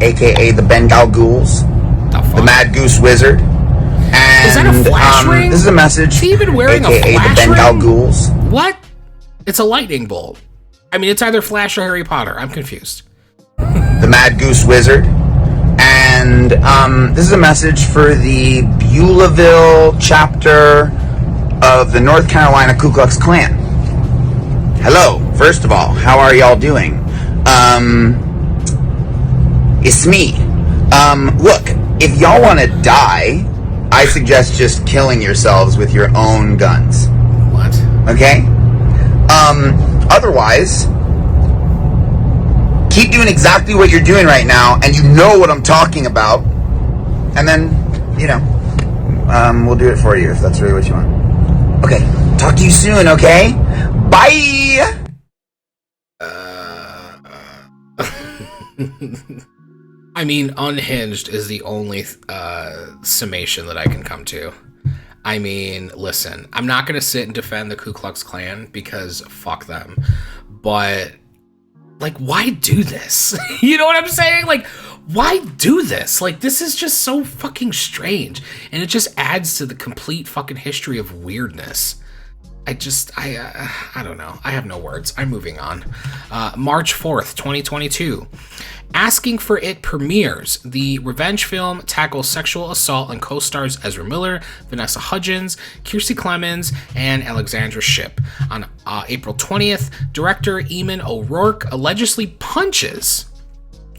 aka the Bengal Ghouls, the Mad Goose Wizard. And, is that a flash ring? This is a message. Is he even wearing aka a flash the Bengal ring? Ghouls. What? It's a lightning bolt. I mean, it's either Flash or Harry Potter. I'm confused. The Mad Goose Wizard. And this is a message for the Beulahville chapter of the North Carolina Ku Klux Klan. Hello, first of all, how are y'all doing? It's me. Look, if y'all want to die, I suggest just killing yourselves with your own guns. What? Okay? Otherwise, keep doing exactly what you're doing right now, and you know what I'm talking about, and then, you know, we'll do it for you if that's really what you want. Okay, talk to you soon, okay? Bye! I mean, unhinged is the only summation that I can come to. I mean, listen, I'm not going to sit and defend the Ku Klux Klan because fuck them. But, like, why do this? You know what I'm saying? Like, why do this? Like, this is just so fucking strange. And it just adds to the complete fucking history of weirdness. I don't know. I have no words. I'm moving on. March 4th, 2022. Asking for It premieres. The revenge film tackles sexual assault and co-stars Ezra Miller, Vanessa Hudgens, Kiersey Clemens, and Alexandra Shipp. On April 20th, director Eamon O'Rourke allegedly punches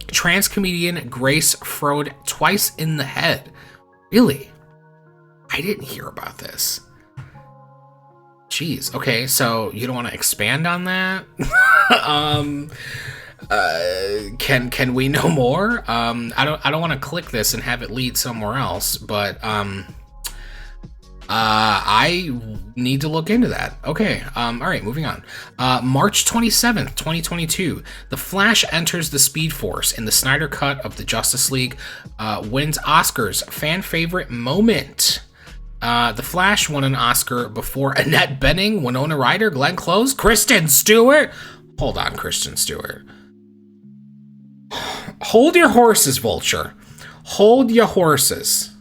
trans comedian Grace Frode twice in the head. Really? I didn't hear about this. Jeez. Okay, so you don't want to expand on that? Can we know more? I don't want to click this and have it lead somewhere else, but I need to look into that. Okay. All right, moving on. March 27th, 2022. The Flash enters the Speed Force in the Snyder Cut of the Justice League, wins Oscars fan favorite moment. The Flash won an Oscar before Annette Bening, Winona Ryder, Glenn Close, Kristen Stewart. Hold on, Kristen Stewart. Hold your horses, Vulture. Hold your horses.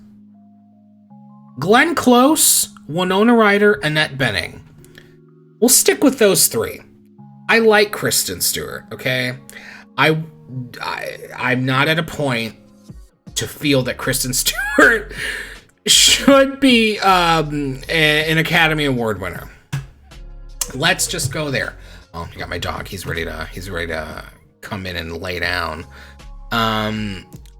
Glenn Close, Winona Ryder, Annette Bening. We'll stick with those 3. I like Kristen Stewart, okay? I'm not at a point to feel that Kristen Stewart should be an Academy Award winner. Let's just go there. Oh, you got my dog. He's ready to come in and lay down. All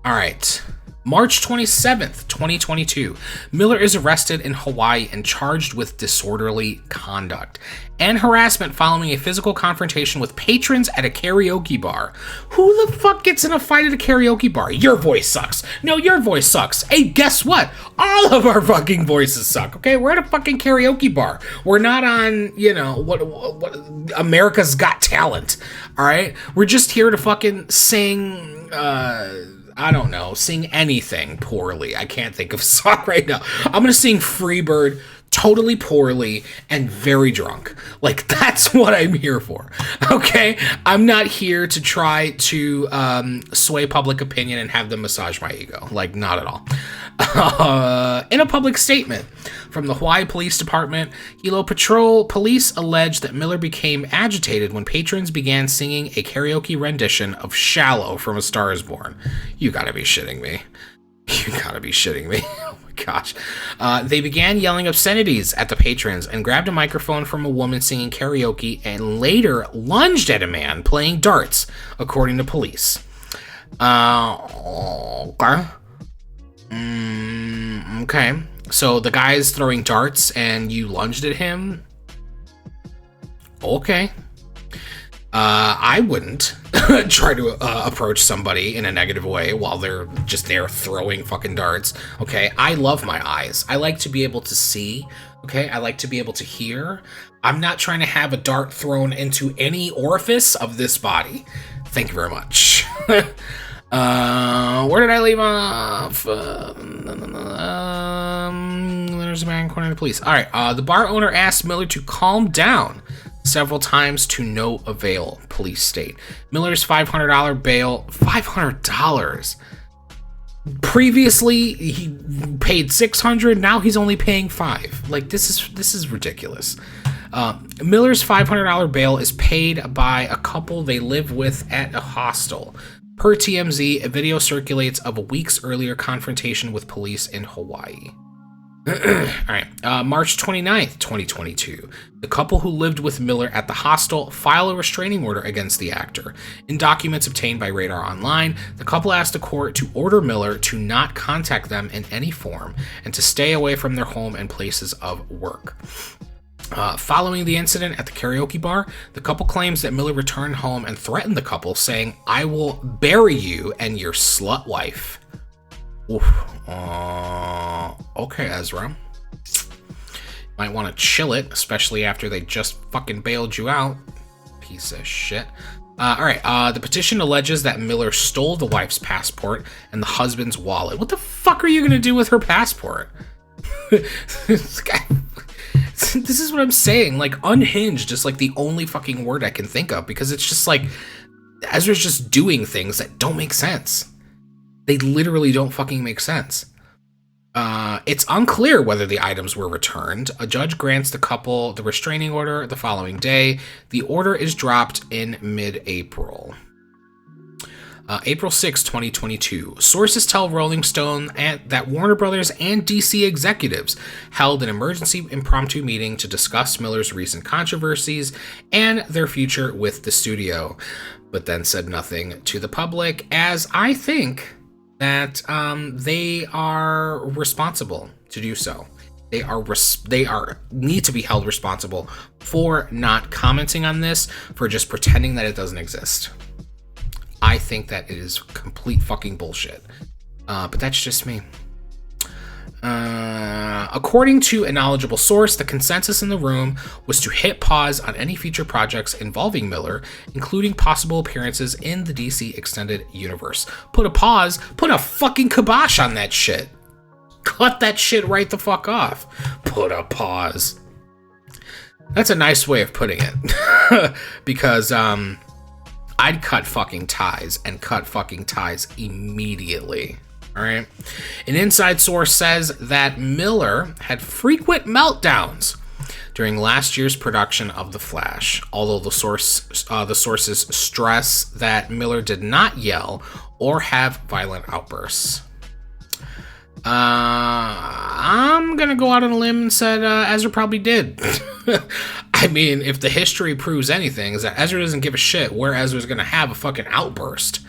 right. March 27th, 2022. Miller is arrested in Hawaii and charged with disorderly conduct and harassment following a physical confrontation with patrons at a karaoke bar. Who the fuck gets in a fight at a karaoke bar? Your voice sucks. No, your voice sucks. Hey, guess what? All of our fucking voices suck, okay? We're at a fucking karaoke bar. We're not on, you know, what America's Got Talent, all right? We're just here to fucking sing, I don't know, sing anything poorly. I can't think of a song right now. I'm going to sing Freebird totally poorly and very drunk. Like, that's what I'm here for. Okay? I'm not here to try to sway public opinion and have them massage my ego. Like, not at all. In a public statement from the Hawaii Police Department, Hilo Patrol police alleged that Miller became agitated when patrons began singing a karaoke rendition of Shallow from A Star Is Born. You gotta be shitting me. You gotta be shitting me. Oh my gosh. They began yelling obscenities at the patrons and grabbed a microphone from a woman singing karaoke and later lunged at a man playing darts, according to police. Okay. Okay. So the guy's throwing darts and you lunged at him? Okay. I wouldn't try to approach somebody in a negative way while they're just there throwing fucking darts. Okay, I love my eyes. I like to be able to see. Okay, I like to be able to hear. I'm not trying to have a dart thrown into any orifice of this body. Thank you very much. Where did I leave off? There's a man according to the police. All right, the bar owner asked Miller to calm down several times to no avail, police state. Miller's $500 bail, $500. Previously, he paid $600. Now he's only paying $500. Like, this is ridiculous. Miller's $500 bail is paid by a couple they live with at a hostel. Per TMZ, a video circulates of a week's earlier confrontation with police in Hawaii. All right, March 29th, 2022. The couple who lived with Miller at the hostel file a restraining order against the actor. In documents obtained by Radar Online, the couple asked the court to order Miller to not contact them in any form and to stay away from their home and places of work. Following the incident at the karaoke bar, the couple claims that Miller returned home and threatened the couple, saying, "I will bury you and your slut wife." Oof. Okay, Ezra. Might want to chill it, especially after they just fucking bailed you out. Piece of shit. Alright, the petition alleges that Miller stole the wife's passport and the husband's wallet. What the fuck are you gonna do with her passport? This is what I'm saying. Like, unhinged is like the only fucking word I can think of, because it's just like Ezra's just doing things that don't make sense. They literally don't fucking make sense. It's unclear whether the items were returned. A judge grants the couple the restraining order the following day. The order is dropped in mid-April. April 6, 2022. Sources tell Rolling Stone that Warner Brothers and DC executives held an emergency impromptu meeting to discuss Miller's recent controversies and their future with the studio, but then said nothing to the public, as I think that they are responsible to do so. They need to be held responsible for not commenting on this, for just pretending that it doesn't exist. I think that it is complete fucking bullshit. But that's just me. According to a knowledgeable source, the consensus in the room was to hit pause on any future projects involving Miller, including possible appearances in the DC Extended Universe. Put a fucking kibosh on that shit. Cut that shit right the fuck off. Put a pause. That's a nice way of putting it. Because, I'd cut fucking ties, and cut fucking ties immediately. All right. An inside source says that Miller had frequent meltdowns during last year's production of The Flash, although the sources stress that Miller did not yell or have violent outbursts. I'm gonna go out on a limb and said Ezra probably did. I mean, if the history proves anything, is that Ezra doesn't give a shit where Ezra's gonna have a fucking outburst.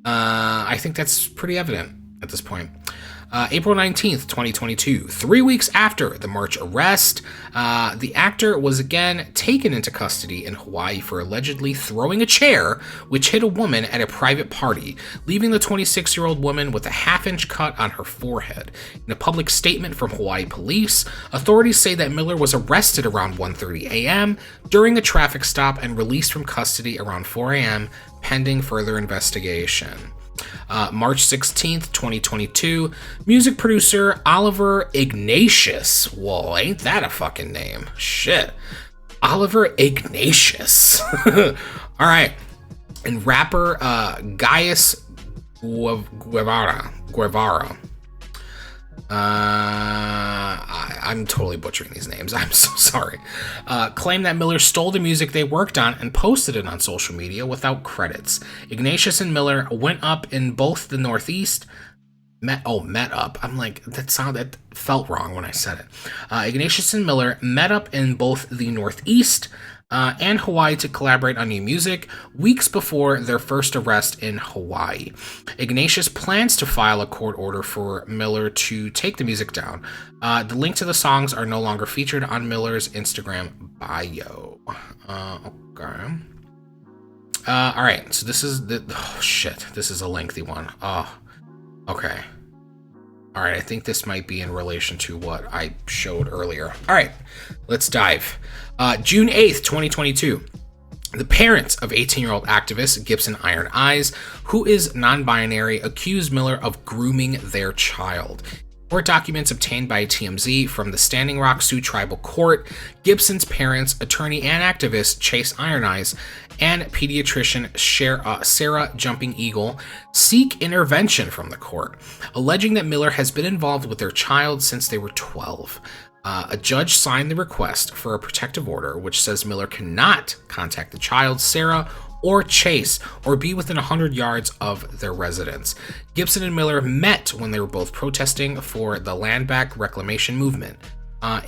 I think that's pretty evident at this point. April 19th, 2022, 3 weeks after the March arrest, the actor was again taken into custody in Hawaii for allegedly throwing a chair which hit a woman at a private party, leaving the 26-year-old woman with a half-inch cut on her forehead. In a public statement from Hawaii police, authorities say that Miller was arrested around 1:30 a.m. during a traffic stop and released from custody around 4 a.m. pending further investigation. March 16th, 2022, music producer Oliver Ignatius. Whoa, ain't that a fucking name? Shit. Oliver Ignatius. All right. And rapper Gaius Guevara. I'm totally butchering these names. I'm so sorry. Claimed that Miller stole the music they worked on and posted it on social media without credits. Ignatius and Miller went up in both the Northeast. Met up. I'm like, that felt wrong when I said it. Ignatius and Miller met up in both the Northeast and Hawaii to collaborate on new music weeks before their first arrest in Hawaii. Ignatius plans to file a court order for Miller to take the music down. The link to the songs are no longer featured on Miller's Instagram bio. Okay. All right. So this is this is a lengthy one. Oh, okay. All right. I think this might be in relation to what I showed earlier. All right. Let's dive. June 8th, 2022. The parents of 18-year-old activist Gibson Iron Eyes, who is non-binary, accused Miller of grooming their child. Court documents obtained by TMZ from the Standing Rock Sioux Tribal Court, Gibson's parents, attorney and activist Chase Iron Eyes, and pediatrician Sarah Jumping Eagle seek intervention from the court, alleging that Miller has been involved with their child since they were 12. A judge signed the request for a protective order, which says Miller cannot contact the child, Sarah, or Chase, or be within 100 yards of their residence. Gibson and Miller met when they were both protesting for the land back reclamation movement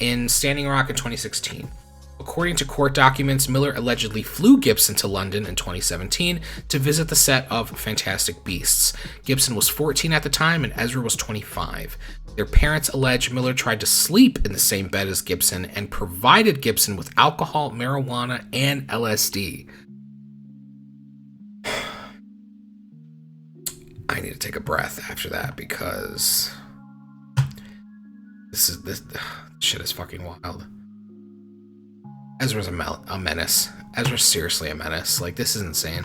in Standing Rock in 2016. According to court documents, Miller allegedly flew Gibson to London in 2017 to visit the set of Fantastic Beasts. Gibson was 14 at the time and Ezra was 25. Their parents allege Miller tried to sleep in the same bed as Gibson and provided Gibson with alcohol, marijuana, and LSD. I need to take a breath after that because this shit is fucking wild. Ezra's a menace. Ezra's seriously a menace. Like, this is insane.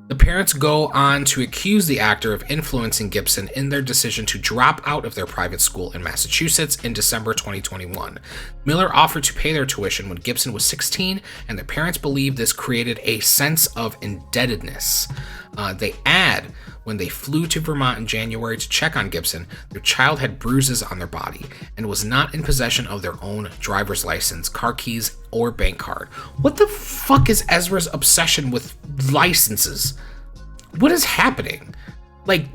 The parents go on to accuse the actor of influencing Gibson in their decision to drop out of their private school in Massachusetts in December 2021. Miller offered to pay their tuition when Gibson was 16, and the parents believe this created a sense of indebtedness. They add, when they flew to Vermont in January to check on Gibson, their child had bruises on their body and was not in possession of their own driver's license, car keys, or bank card. What the fuck is Ezra's obsession with licenses? What is happening? Like,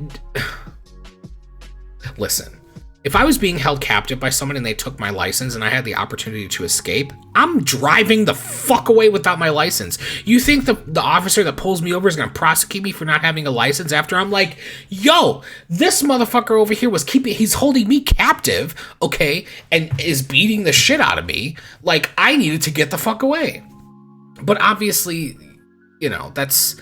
listen, if I was being held captive by someone and they took my license and I had the opportunity to escape, I'm driving the fuck away without my license. You think the officer that pulls me over is going to prosecute me for not having a license after I'm like, yo, this motherfucker over here he's holding me captive, okay, and is beating the shit out of me. Like, I needed to get the fuck away. But obviously, that's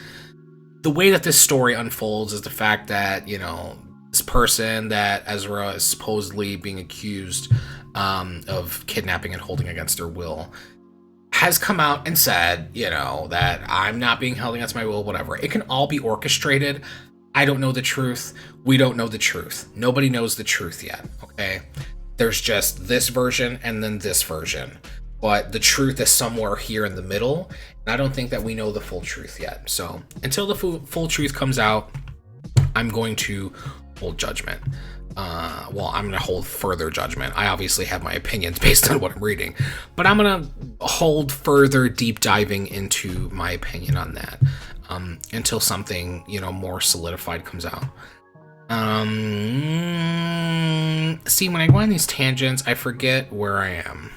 the way that this story unfolds is the fact that, this person that Ezra is supposedly being accused of kidnapping and holding against their will has come out and said, that I'm not being held against my will, whatever. It can all be orchestrated. I don't know the truth. We don't know the truth. Nobody knows the truth yet, okay? There's just this version and then this version. But the truth is somewhere here in the middle. And I don't think that we know the full truth yet. So until the full truth comes out, I'm going to hold judgment. I'm going to hold further judgment. I obviously have my opinions based on what I'm reading, but I'm going to hold further deep diving into my opinion on that until something, more solidified comes out. See, when I go on these tangents, I forget where I am.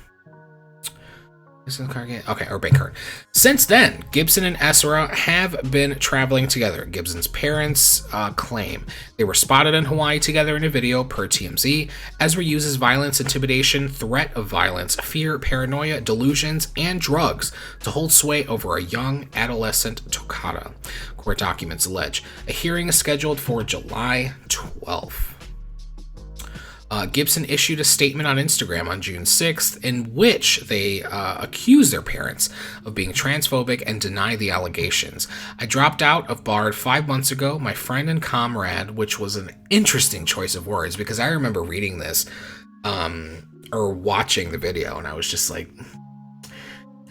Okay, or bank card. Since then, Gibson and Ezra have been traveling together. Gibson's parents claim they were spotted in Hawaii together in a video per TMZ. Ezra uses violence, intimidation, threat of violence, fear, paranoia, delusions, and drugs to hold sway over a young adolescent Tokata. Court documents allege a hearing is scheduled for July 12th. Gibson issued a statement on Instagram on June 6th in which they accused their parents of being transphobic and deny the allegations. I dropped out of Bard 5 months ago. My friend and comrade, which was an interesting choice of words because I remember reading this or watching the video and I was just like,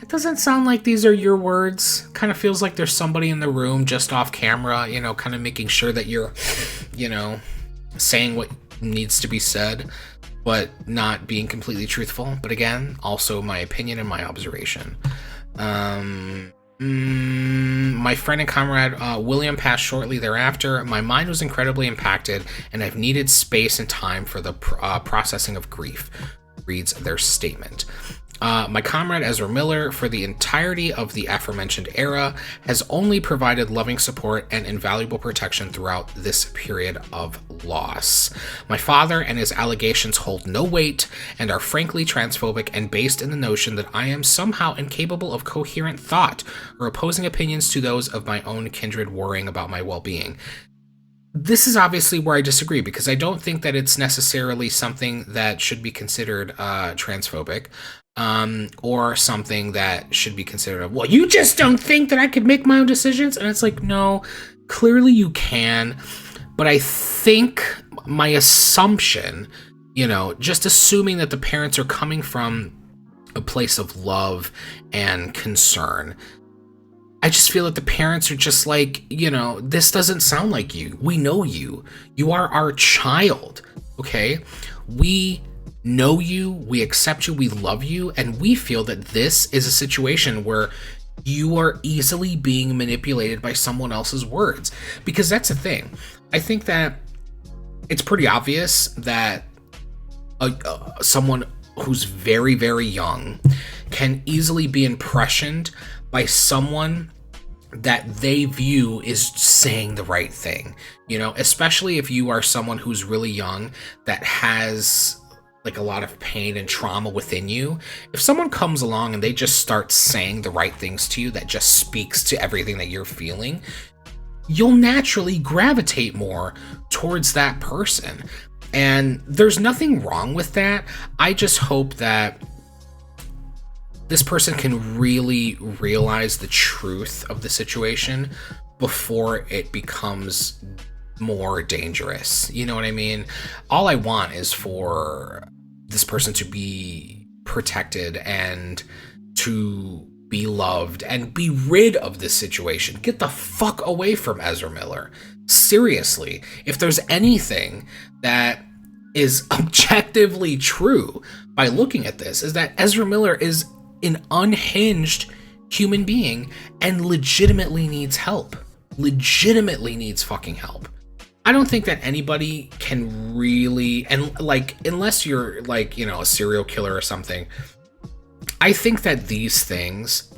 it doesn't sound like these are your words. Kind of feels like there's somebody in the room just off camera, kind of making sure that you're, saying what needs to be said, but not being completely truthful. But again, also my opinion and my observation. My friend and comrade William passed shortly thereafter. My mind was incredibly impacted, and I've needed space and time for the processing of grief, reads their statement. My comrade Ezra Miller, for the entirety of the aforementioned era, has only provided loving support and invaluable protection throughout this period of loss. My father and his allegations hold no weight and are frankly transphobic and based in the notion that I am somehow incapable of coherent thought or opposing opinions to those of my own kindred worrying about my well-being. This is obviously where I disagree, because I don't think that it's necessarily something that should be considered transphobic. Or something that should be considered, well, you just don't think that I could make my own decisions? And it's like, no, clearly you can. But I think my assumption, just assuming that the parents are coming from a place of love and concern, I just feel that the parents are just like, this doesn't sound like you. We know you. You are our child, okay? We know you, we accept you, we love you, and we feel that this is a situation where you are easily being manipulated by someone else's words. Because that's the thing. I think that it's pretty obvious that someone who's very, very young can easily be impressioned by someone that they view is saying the right thing, especially if you are someone who's really young that has like a lot of pain and trauma within you. If someone comes along and they just start saying the right things to you that just speaks to everything that you're feeling, you'll naturally gravitate more towards that person. And there's nothing wrong with that. I just hope that this person can really realize the truth of the situation before it becomes more dangerous. You know what I mean? All I want is for this person to be protected and to be loved and be rid of this situation. Get the fuck away from Ezra Miller. Seriously, if there's anything that is objectively true by looking at this, is that Ezra Miller is an unhinged human being and legitimately needs help. Legitimately needs fucking help. I don't think that anybody can really, and like, unless you're like, a serial killer or something, I think that these things,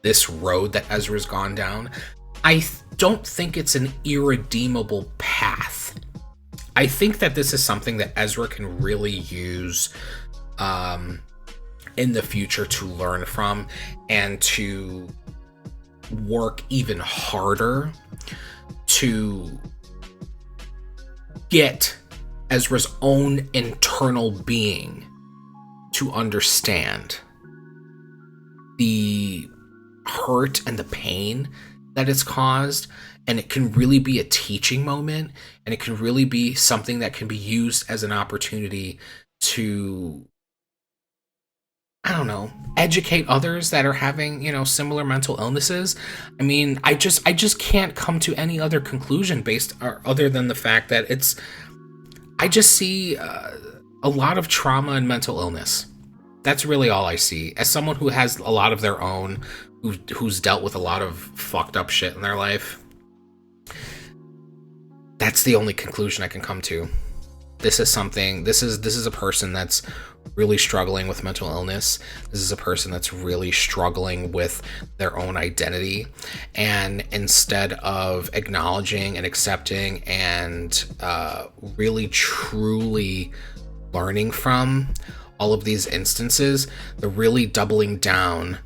this road that Ezra's gone down, I don't think it's an irredeemable path. I think that this is something that Ezra can really use in the future to learn from and to work even harder to get Ezra's own internal being to understand the hurt and the pain that it's caused, and it can really be a teaching moment, and it can really be something that can be used as an opportunity to, I don't know, educate others that are having, similar mental illnesses. I mean, I just can't come to any other conclusion other than the fact that I just see a lot of trauma and mental illness. That's really all I see. As someone who has a lot of their own, who's dealt with a lot of fucked up shit in their life, that's the only conclusion I can come to. This is a person that's really struggling with mental illness. This is a person that's really struggling with their own identity. And instead of acknowledging and accepting and really truly learning from all of these instances, they're really doubling down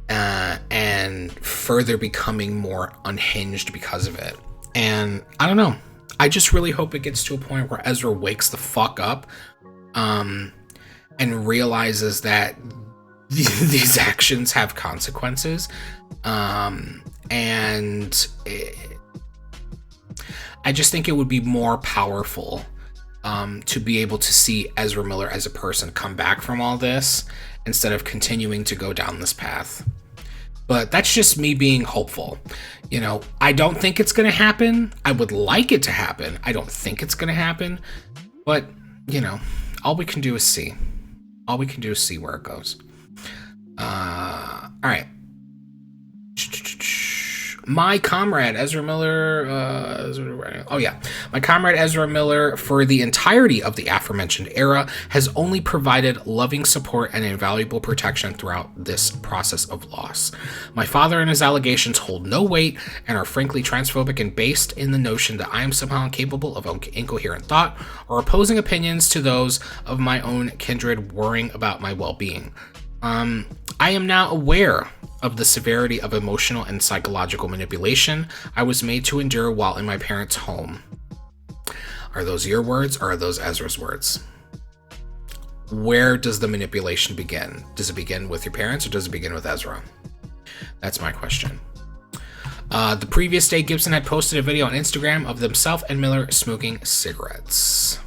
and further becoming more unhinged because of it. And I don't know. I just really hope it gets to a point where Ezra wakes the fuck up and realizes that these actions have consequences. And I just think it would be more powerful to be able to see Ezra Miller as a person come back from all this instead of continuing to go down this path. But that's just me being hopeful. You know, I don't think it's going to happen. I would like it to happen. I don't think it's going to happen. But, you know, all we can do is see. All we can do is see where it goes. All right. My comrade Ezra Miller, my comrade Ezra Miller, for the entirety of the aforementioned era, has only provided loving support and invaluable protection throughout this process of loss. My father and his allegations hold no weight and are frankly transphobic and based in the notion that I am somehow incapable of incoherent thought or opposing opinions to those of my own kindred worrying about my well-being. I am now aware of the severity of emotional and psychological manipulation I was made to endure while in my parents' home. Are those your words or are those Ezra's words? Where does the manipulation begin? Does it begin with your parents or does it begin with Ezra? That's my question. The previous day, Gibson had posted a video on Instagram of themselves and Miller smoking cigarettes.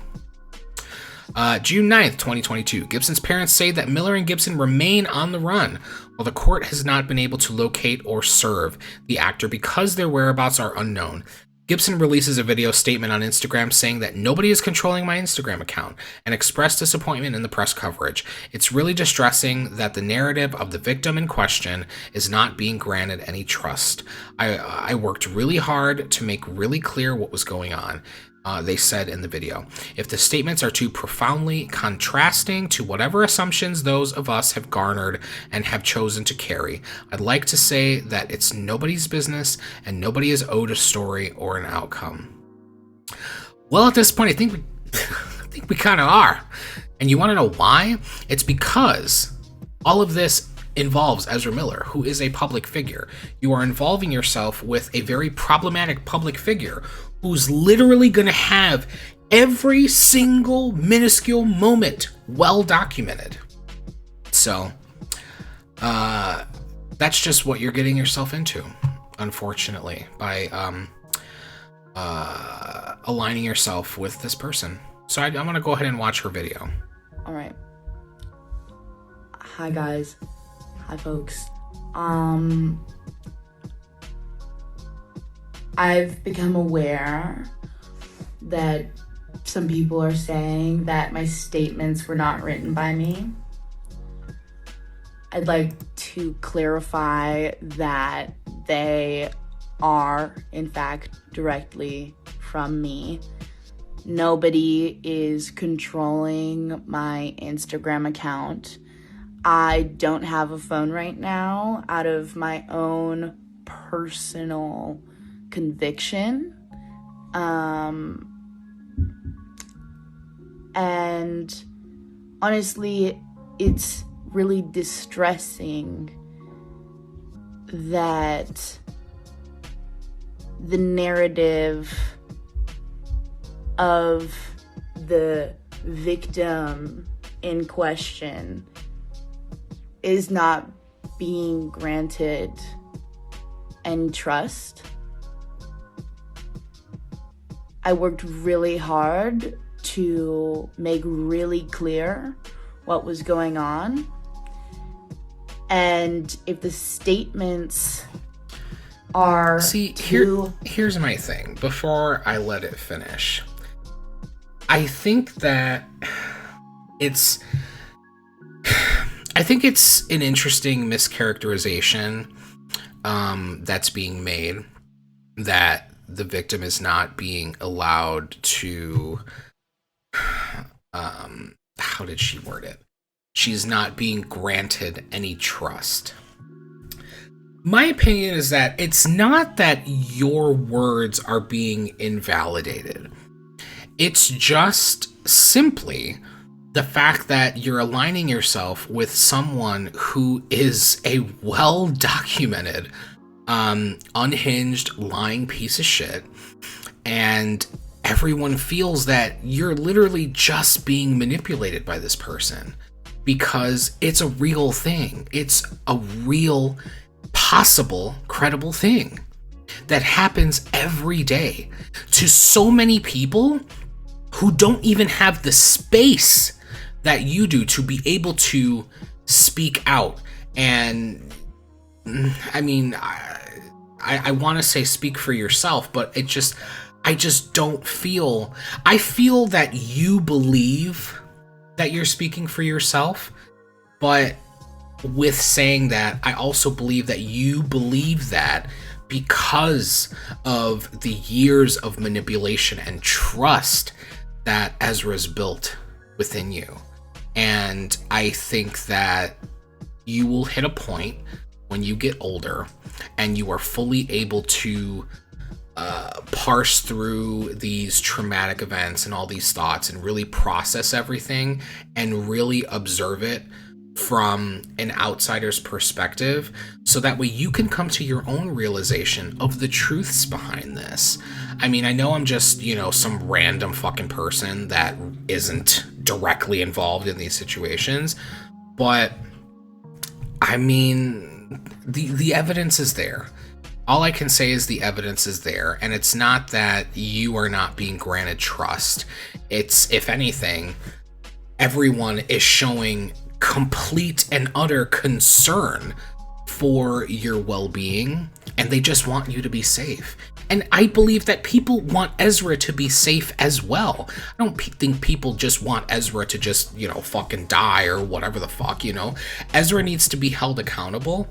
June 9th, 2022. Gibson's parents say that Miller and Gibson remain on the run, while the court has not been able to locate or serve the actor because their whereabouts are unknown. Gibson releases a video statement on Instagram saying that nobody is controlling my Instagram account and expressed disappointment in the press coverage. It's really distressing that the narrative of the victim in question is not being granted any trust. I worked really hard to make really clear what was going on. They said in the video. If the statements are too profoundly contrasting to whatever assumptions those of us have garnered and have chosen to carry, I'd like to say that it's nobody's business and nobody is owed a story or an outcome. Well, at this point, I think we kind of are. And you want to know why? It's because all of this involves Ezra Miller, who is a public figure. You are involving yourself with a very problematic public figure who's literally going to have every single minuscule moment well documented. So, that's just what you're getting yourself into, unfortunately, by aligning yourself with this person. So I'm going to go ahead and watch her video. All right. Hi, guys. Hi, folks. I've become aware that some people are saying that my statements were not written by me. I'd like to clarify that they are, in fact, directly from me. Nobody is controlling my Instagram account. I don't have a phone right now out of my own personal conviction. And honestly, it's really distressing that the narrative of the victim in question is not being granted any trust. I worked really hard to make really clear what was going on. And if the statements are here's my thing before I let it finish. I think it's an interesting mischaracterization that's being made, that the victim is not being allowed to, how did she word it? She's not being granted any trust. My opinion is that it's not that your words are being invalidated. It's just simply the fact that you're aligning yourself with someone who is a well-documented, unhinged, lying piece of shit. And everyone feels that you're literally just being manipulated by this person, because it's a real thing. It's a real, possible, credible thing that happens every day to so many people who don't even have the space that you do to be able to speak out. And I mean, I want to say speak for yourself, but I just don't feel, I feel that you believe that you're speaking for yourself, but with saying that, I also believe that you believe that because of the years of manipulation and trust that Ezra's built within you. And I think that you will hit a point when you get older and you are fully able to parse through these traumatic events and all these thoughts and really process everything and really observe it from an outsider's perspective, so that way you can come to your own realization of the truths behind this. I mean, I know I'm just, some random fucking person that isn't directly involved in these situations, but I mean, the evidence is there. All I can say is the evidence is there, and it's not that you are not being granted trust. It's, if anything, everyone is showing complete and utter concern for your well-being, and they just want you to be safe. And I believe that people want Ezra to be safe as well. I don't think people just want Ezra to just, fucking die or whatever the fuck, Ezra needs to be held accountable,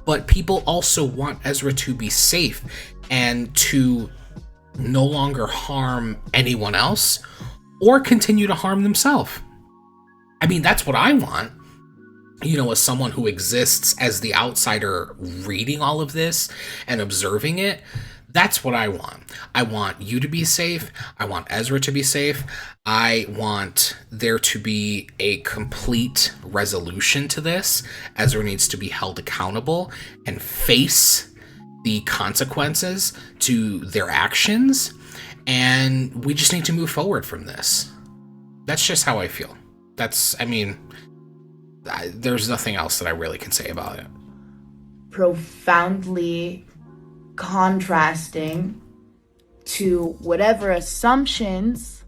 but people also want Ezra to be safe and to no longer harm anyone else or continue to harm themselves. I mean, that's what I want, as someone who exists as the outsider reading all of this and observing it. That's what I want. I want you to be safe. I want Ezra to be safe. I want there to be a complete resolution to this. Ezra needs to be held accountable and face the consequences to their actions. And we just need to move forward from this. That's just how I feel. There's nothing else that I really can say about it. Profoundly contrasting to whatever assumptions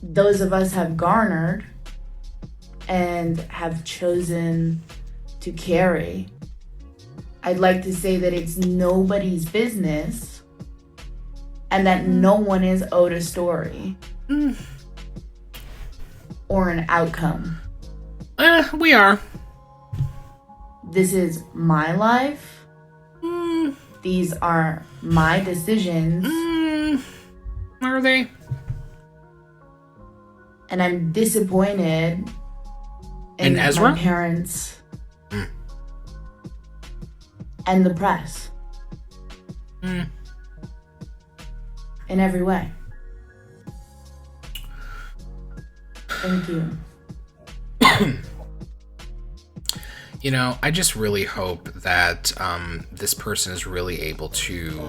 those of us have garnered and have chosen to carry. I'd like to say that it's nobody's business and that no one is owed a story or an outcome. We are. This is my life. These are my decisions. Are they? And I'm disappointed in Ezra? my parents and the press. In every way. Thank you. I just really hope that this person is really able to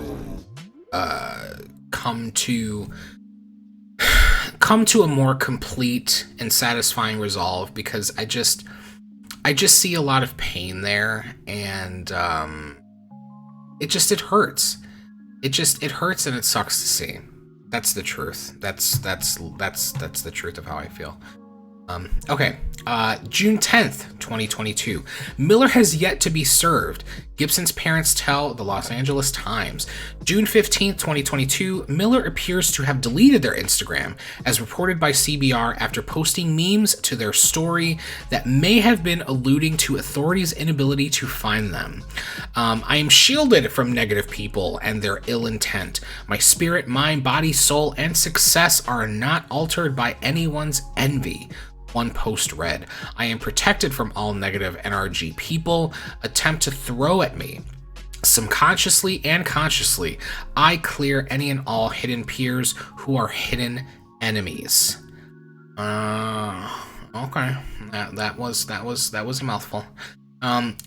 come to a more complete and satisfying resolve, because I just see a lot of pain there, and it hurts. It hurts, and it sucks to see. That's the truth. That's the truth of how I feel. Okay, June 10th, 2022. Miller has yet to be served, Gibson's parents tell the Los Angeles Times. June 15th, 2022, Miller appears to have deleted their Instagram, as reported by CBR, after posting memes to their story that may have been alluding to authorities' inability to find them. I am shielded from negative people and their ill intent. My spirit, mind, body, soul, and success are not altered by anyone's envy. One post read, I am protected from all negative NRG people attempt to throw at me. Subconsciously and consciously, I clear any and all hidden peers who are hidden enemies. Okay, that was a mouthful.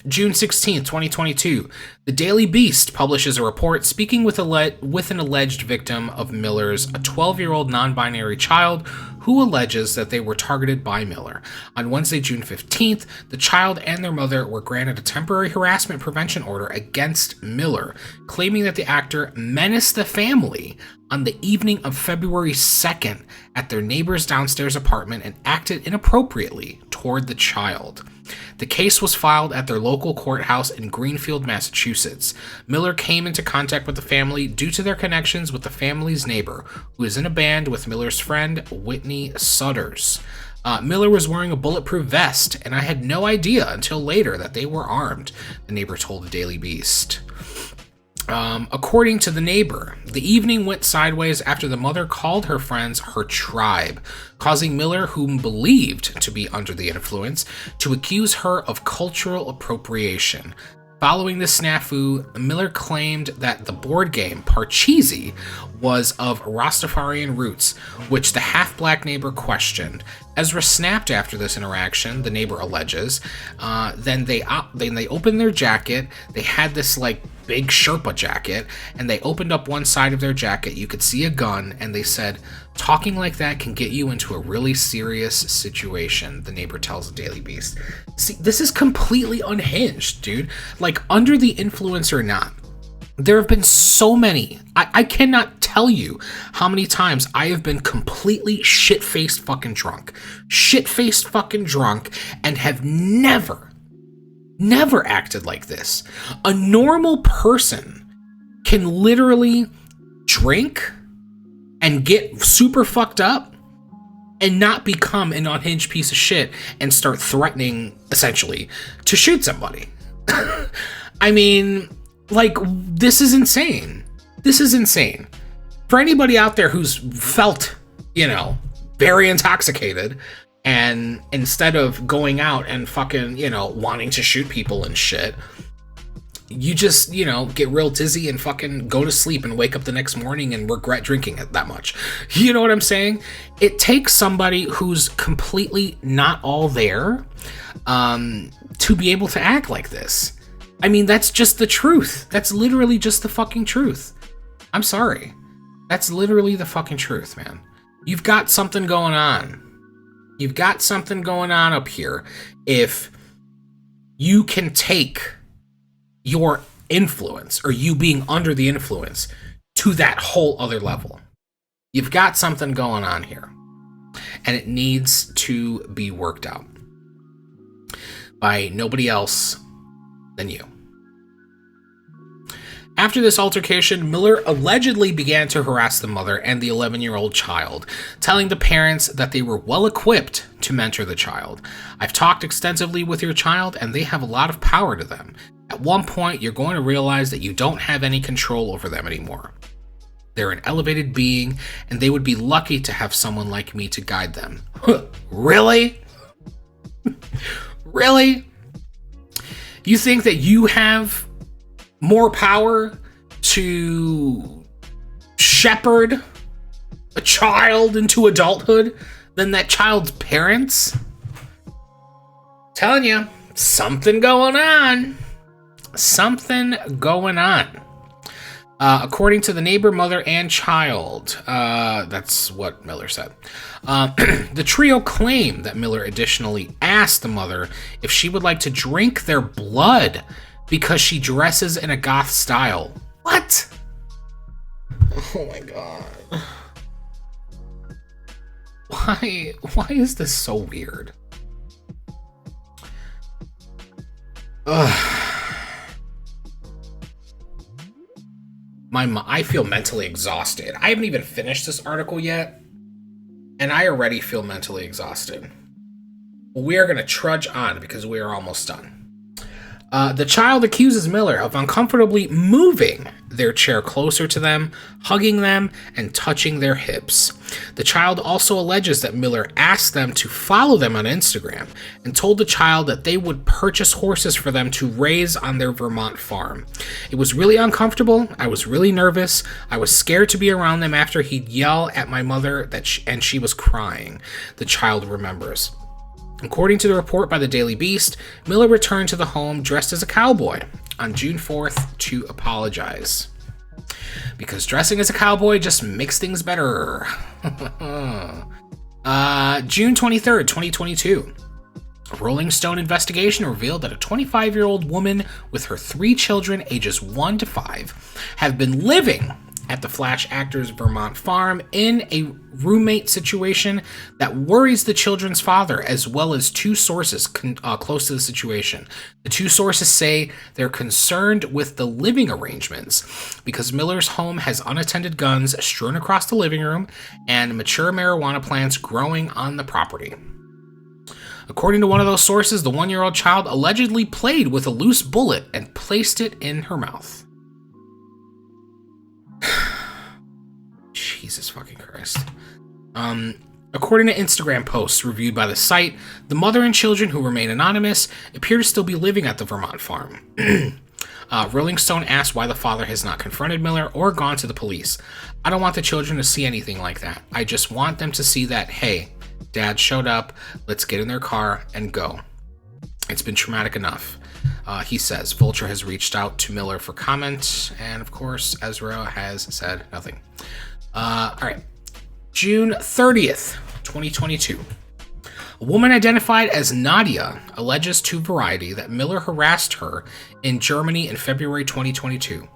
June 16th, 2022, the Daily Beast publishes a report speaking with an alleged victim of Miller's, a 12-year-old non-binary child who alleges that they were targeted by Miller. On Wednesday, June 15th, the child and their mother were granted a temporary harassment prevention order against Miller, claiming that the actor menaced the family on the evening of February 2nd at their neighbor's downstairs apartment and acted inappropriately toward the child. The case was filed at their local courthouse in Greenfield, Massachusetts. Miller came into contact with the family due to their connections with the family's neighbor, who is in a band with Miller's friend, Whitney Sutters. Miller was wearing a bulletproof vest, and I had no idea until later that they were armed, the neighbor told the Daily Beast. According to the neighbor, the evening went sideways after the mother called her friends her tribe, causing Miller, whom believed to be under the influence, to accuse her of cultural appropriation. Following the snafu, Miller claimed that the board game Parcheesi was of Rastafarian roots, which the half-black neighbor questioned. Ezra snapped after this interaction, the neighbor alleges. Then they opened their jacket. They had this big Sherpa jacket, and they opened up one side of their jacket. You could see a gun, and they said, "Talking like that can get you into a really serious situation," the neighbor tells the Daily Beast. See, this is completely unhinged, dude. Under the influence or not, there have been so many. I cannot tell you how many times I have been completely shit-faced fucking drunk, and have never acted like this. A normal person can literally drink and get super fucked up and not become an unhinged piece of shit and start threatening, essentially, to shoot somebody. I mean, this is insane. This is insane. For anybody out there who's felt, very intoxicated, and instead of going out and fucking, wanting to shoot people and shit, you just, get real dizzy and fucking go to sleep and wake up the next morning and regret drinking it that much. You know what I'm saying? It takes somebody who's completely not all there to be able to act like this. I mean, that's just the truth. That's literally just the fucking truth. I'm sorry. That's literally the fucking truth, man. You've got something going on. You've got something going on up here. If you can take your influence, or you being under the influence, to that whole other level, you've got something going on here. And it needs to be worked out by nobody else than you. After this altercation, Miller allegedly began to harass the mother and the 11-year-old child, telling the parents that they were well equipped to mentor the child. "I've talked extensively with your child, and they have a lot of power to them. At one point, you're going to realize that you don't have any control over them anymore. They're an elevated being, and they would be lucky to have someone like me to guide them." Really? Really? You think that you have more power to shepherd a child into adulthood than that child's parents? Telling you, something going on. Something going on. According to the neighbor, mother, and child, that's what Miller said. The trio claimed that Miller additionally asked the mother if she would like to drink their blood because she dresses in a goth style. What? Oh my god. Why is this so weird? Ugh. I feel mentally exhausted. I haven't even finished this article yet, and I already feel mentally exhausted. We are going to trudge on because we are almost done. The child accuses Miller of uncomfortably moving their chair closer to them, hugging them, and touching their hips. The child also alleges that Miller asked them to follow them on Instagram and told the child that they would purchase horses for them to raise on their Vermont farm. "It was really uncomfortable. I was really nervous. I was scared to be around them after he'd yell at my mother and she was crying," the child remembers. According to the report by the Daily Beast, Miller returned to the home dressed as a cowboy on June 4th to apologize. Because dressing as a cowboy just makes things better. June 23rd, 2022. A Rolling Stone investigation revealed that a 25-year-old woman with her 3 children, ages 1 to 5, have been living at the Flash actor's Vermont farm in a roommate situation that worries the children's father, as well as 2 sources close to the situation. The 2 sources say they're concerned with the living arrangements because Miller's home has unattended guns strewn across the living room and mature marijuana plants growing on the property. According to one of those sources, the 1-year-old child allegedly played with a loose bullet and placed it in her mouth. Jesus fucking Christ. According to Instagram posts reviewed by the site, the mother and children, who remain anonymous, appear to still be living at the Vermont farm. Rolling Stone asked why the father has not confronted Miller or gone to the police. I don't want the children to see anything like that. I just want them to see that, hey, Dad showed up, let's get in their car and go. It's been traumatic enough. He says. Vulture has reached out to Miller for comment, and of course, Ezra has said nothing. Alright. June 30th, 2022. A woman identified as Nadia alleges to Variety that Miller harassed her in Germany in February 2022.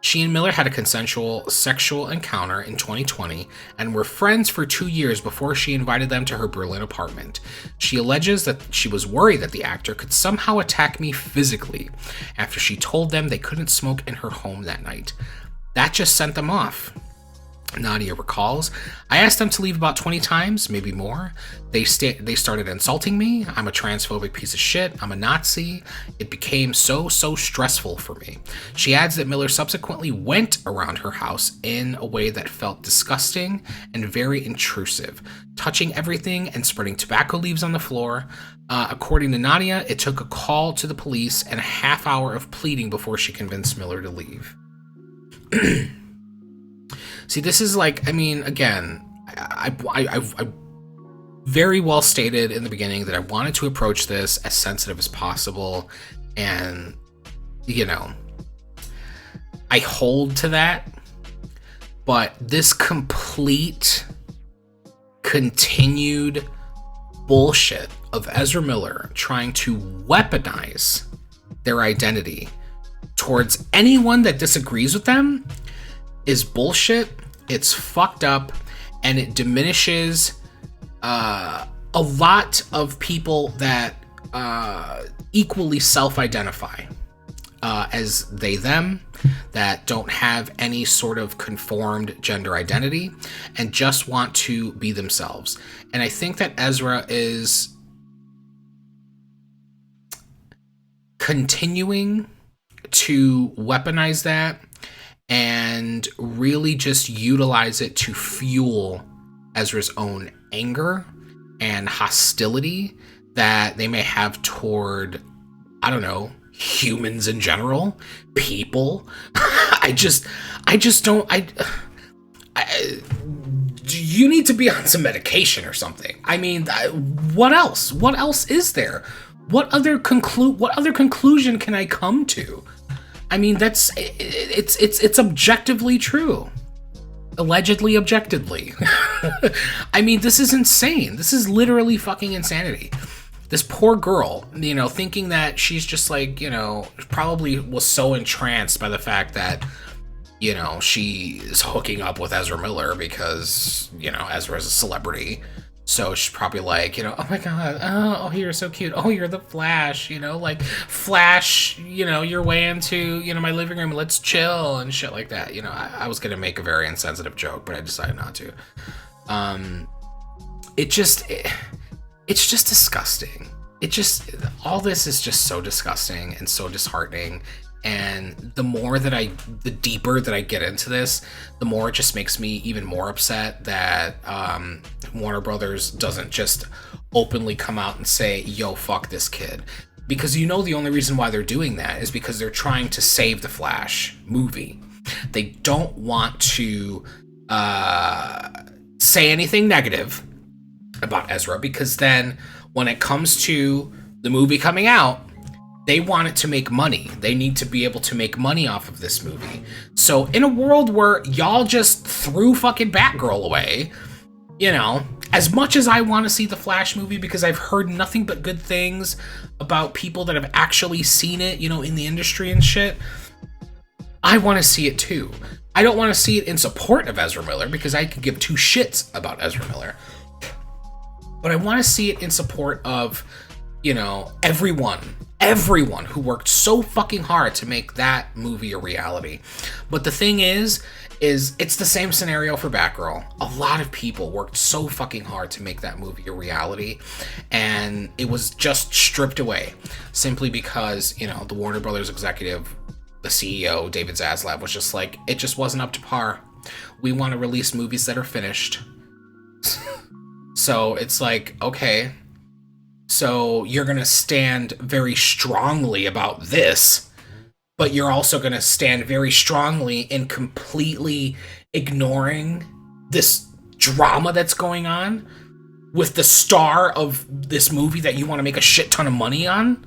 She and Miller had a consensual sexual encounter in 2020 and were friends for 2 years before she invited them to her Berlin apartment. She alleges that she was worried that the actor could somehow attack me physically after she told them they couldn't smoke in her home that night. That just sent them off. Nadia recalls, I asked them to leave about 20 times, maybe more. They started insulting me. I'm a transphobic piece of shit. I'm a Nazi. It became so stressful for me. She adds that Miller subsequently went around her house in a way that felt disgusting and very intrusive, touching everything and spreading tobacco leaves on the floor. According to Nadia, it took a call to the police and a half hour of pleading before she convinced Miller to leave. See, this is like, I mean, again, I very well stated in the beginning that I wanted to approach this as sensitive as possible, and, you know, I hold to that, but this complete, continued bullshit of Ezra Miller trying to weaponize their identity towards anyone that disagrees with them is bullshit. It's fucked up, and it diminishes a lot of people that equally self-identify as they, them, that don't have any sort of conformed gender identity and just want to be themselves. And I think that Ezra is continuing to weaponize that and really just utilize it to fuel Ezra's own anger and hostility that they may have toward, I don't know, humans in general, people. I just don't, you need to be on some medication or something. I mean, what else? What else is there? What other conclusion can I come to? I mean, it's objectively true. Allegedly, objectively. I mean, this is insane. This is literally fucking insanity. This poor girl, you know, thinking that she's just like, you know, probably was so entranced by the fact that, you know, she is hooking up with Ezra Miller because, you know, Ezra is a celebrity. So she's probably like, you know, oh my god, oh, you're so cute. Oh, you're the Flash, you know, like, Flash, you know, your way into, you know, my living room, let's chill and shit like that. You know, I was gonna make a very insensitive joke, but I decided not to. It's just disgusting. All this is just so disgusting and so disheartening. And the deeper that I get into this, the more it just makes me even more upset that Warner Brothers doesn't just openly come out and say, yo, fuck this kid. Because you know the only reason why they're doing that is because they're trying to save the Flash movie. They don't want to say anything negative about Ezra, because then when it comes to the movie coming out, they want it to make money. They need to be able to make money off of this movie. So in a world where y'all just threw fucking Batgirl away, you know, as much as I want to see the Flash movie, because I've heard nothing but good things about people that have actually seen it, you know, in the industry and shit, I want to see it too. I don't want to see it in support of Ezra Miller, because I could give two shits about Ezra Miller. But I want to see it in support of, you know, everyone who worked so fucking hard to make that movie a reality. But the thing is it's the same scenario for Batgirl. A lot of people worked so fucking hard to make that movie a reality, and it was just stripped away simply because, you know, the Warner Brothers executive, the CEO, David Zaslav, was just like, it just wasn't up to par. We want to release movies that are finished. So it's like, okay, so you're going to stand very strongly about this, but you're also going to stand very strongly in completely ignoring this drama that's going on with the star of this movie that you want to make a shit ton of money on?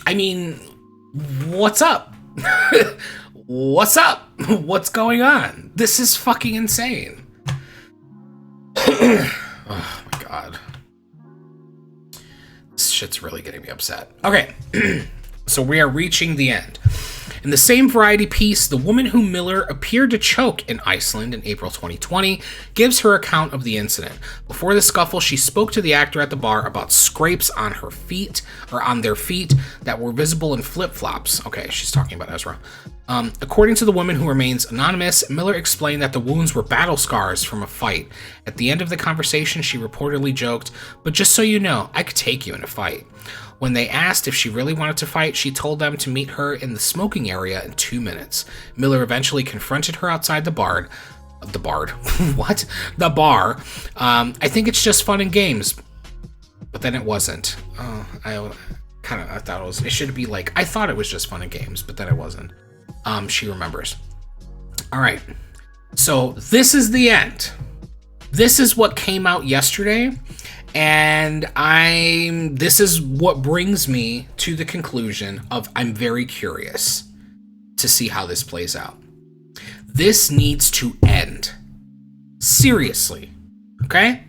I mean, what's up? What's up? What's going on? This is fucking insane. Oh my god. This shit's really getting me upset. Okay. So we are reaching the end. In the same variety piece, the woman whom Miller appeared to choke in Iceland in April 2020 gives her account of the incident. Before the scuffle, she spoke to the actor at the bar about scrapes on her feet, or on their feet, that were visible in flip-flops. Okay, she's talking about Ezra. According to the woman who remains anonymous, Miller explained that the wounds were battle scars from a fight. At the end of the conversation, she reportedly joked, "But just so you know, I could take you in a fight." When they asked if she really wanted to fight, she told them to meet her in the smoking area in 2 minutes. Miller eventually confronted her outside the bar. What? The bar. I think it's just fun and games. But then it wasn't. I thought it should be like, I thought it was just fun and games, but then it wasn't. She remembers. All right. So this is the end. This is what came out yesterday. And this is what brings me to the conclusion of I'm very curious to see how this plays out. This needs to end. Seriously. Okay?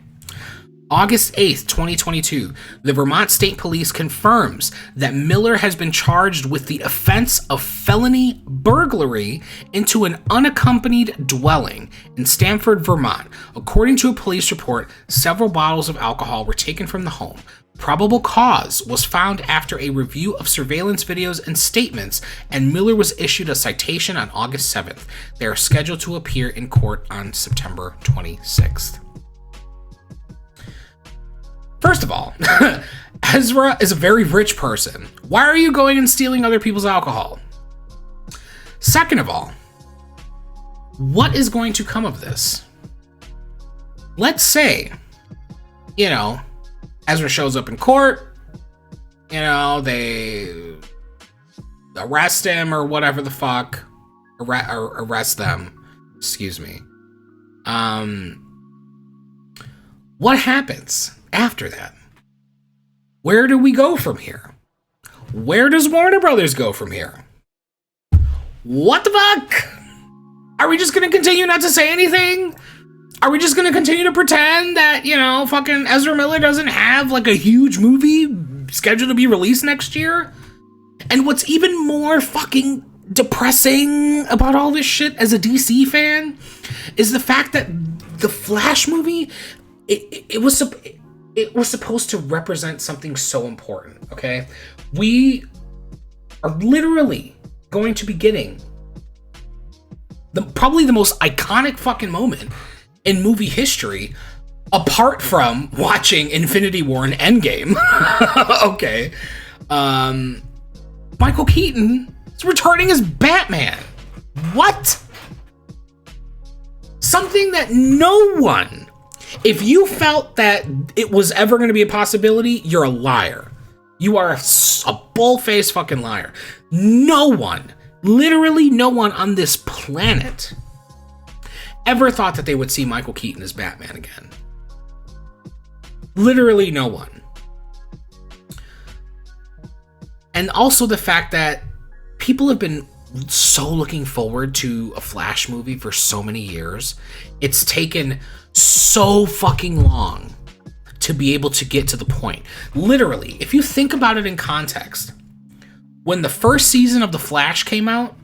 August 8th, 2022, the Vermont State Police confirms that Miller has been charged with the offense of felony burglary into an unaccompanied dwelling in Stamford, Vermont. According to a police report, several bottles of alcohol were taken from the home. Probable cause was found after a review of surveillance videos and statements, and Miller was issued a citation on August 7th. They are scheduled to appear in court on September 26th. First of all, Ezra is a very rich person. Why are you going and stealing other people's alcohol? Second of all, what is going to come of this? Let's say, you know, Ezra shows up in court, you know, they arrest him or whatever the fuck, arrest them, excuse me. What happens after that? Where do we go from here? Where does Warner Brothers go from here? What the fuck? Are we just gonna continue not to say anything? Are we just gonna continue to pretend that, you know, fucking Ezra Miller doesn't have like a huge movie scheduled to be released next year? And what's even more fucking depressing about all this shit as a DC fan is the fact that the Flash movie, it was supposed to represent something so important, okay? We are literally going to be getting probably the most iconic fucking moment in movie history, apart from watching Infinity War and Endgame. Okay. Michael Keaton is returning as Batman. What? Something that no one... If you felt that it was ever going to be a possibility, you're a liar. You are a bull-faced fucking liar. No one, literally no one on this planet ever thought that they would see Michael Keaton as Batman again. Literally no one. And also the fact that people have been so looking forward to a Flash movie for so many years. It's taken so fucking long to be able to get to the point. Literally, if you think about it in context, when the first season of The Flash came out,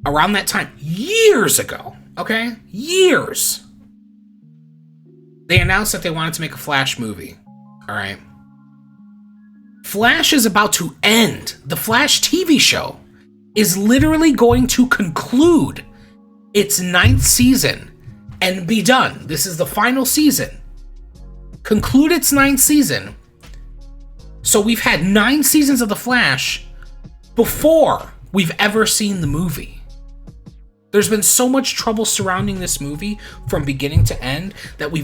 around that time, years ago, okay? Years. They announced that they wanted to make a Flash movie, all right? Flash is about to end. The Flash TV show is literally going to conclude its 9th season and be done. This is the final season. Conclude its 9th season. So we've had 9 seasons of The Flash before we've ever seen the movie. There's been so much trouble surrounding this movie from beginning to end that we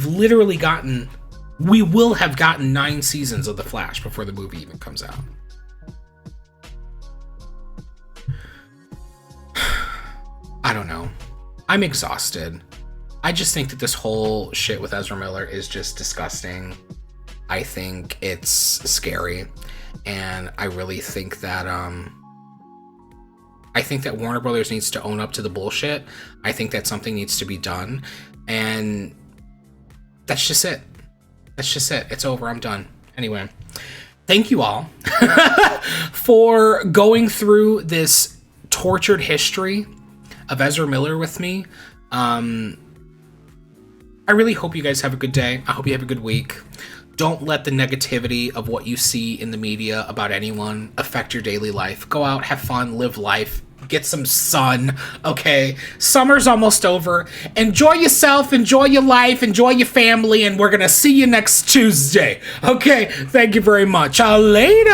will have gotten 9 seasons of The Flash before the movie even comes out. I don't know. I'm exhausted. I just think that this whole shit with Ezra Miller is just disgusting. I think it's scary. And I really think that Warner Brothers needs to own up to the bullshit. I think that something needs to be done. And that's just it. That's just it. It's over. I'm done. Anyway, thank you all for going through this tortured history of Ezra Miller with me. I really hope you guys have a good day. I hope you have a good week. Don't let the negativity of what you see in the media about anyone affect your daily life. Go out, have fun, live life, get some sun, okay? Summer's almost over. Enjoy yourself, enjoy your life, enjoy your family, and we're gonna see you next Tuesday. Okay, thank you very much. Later!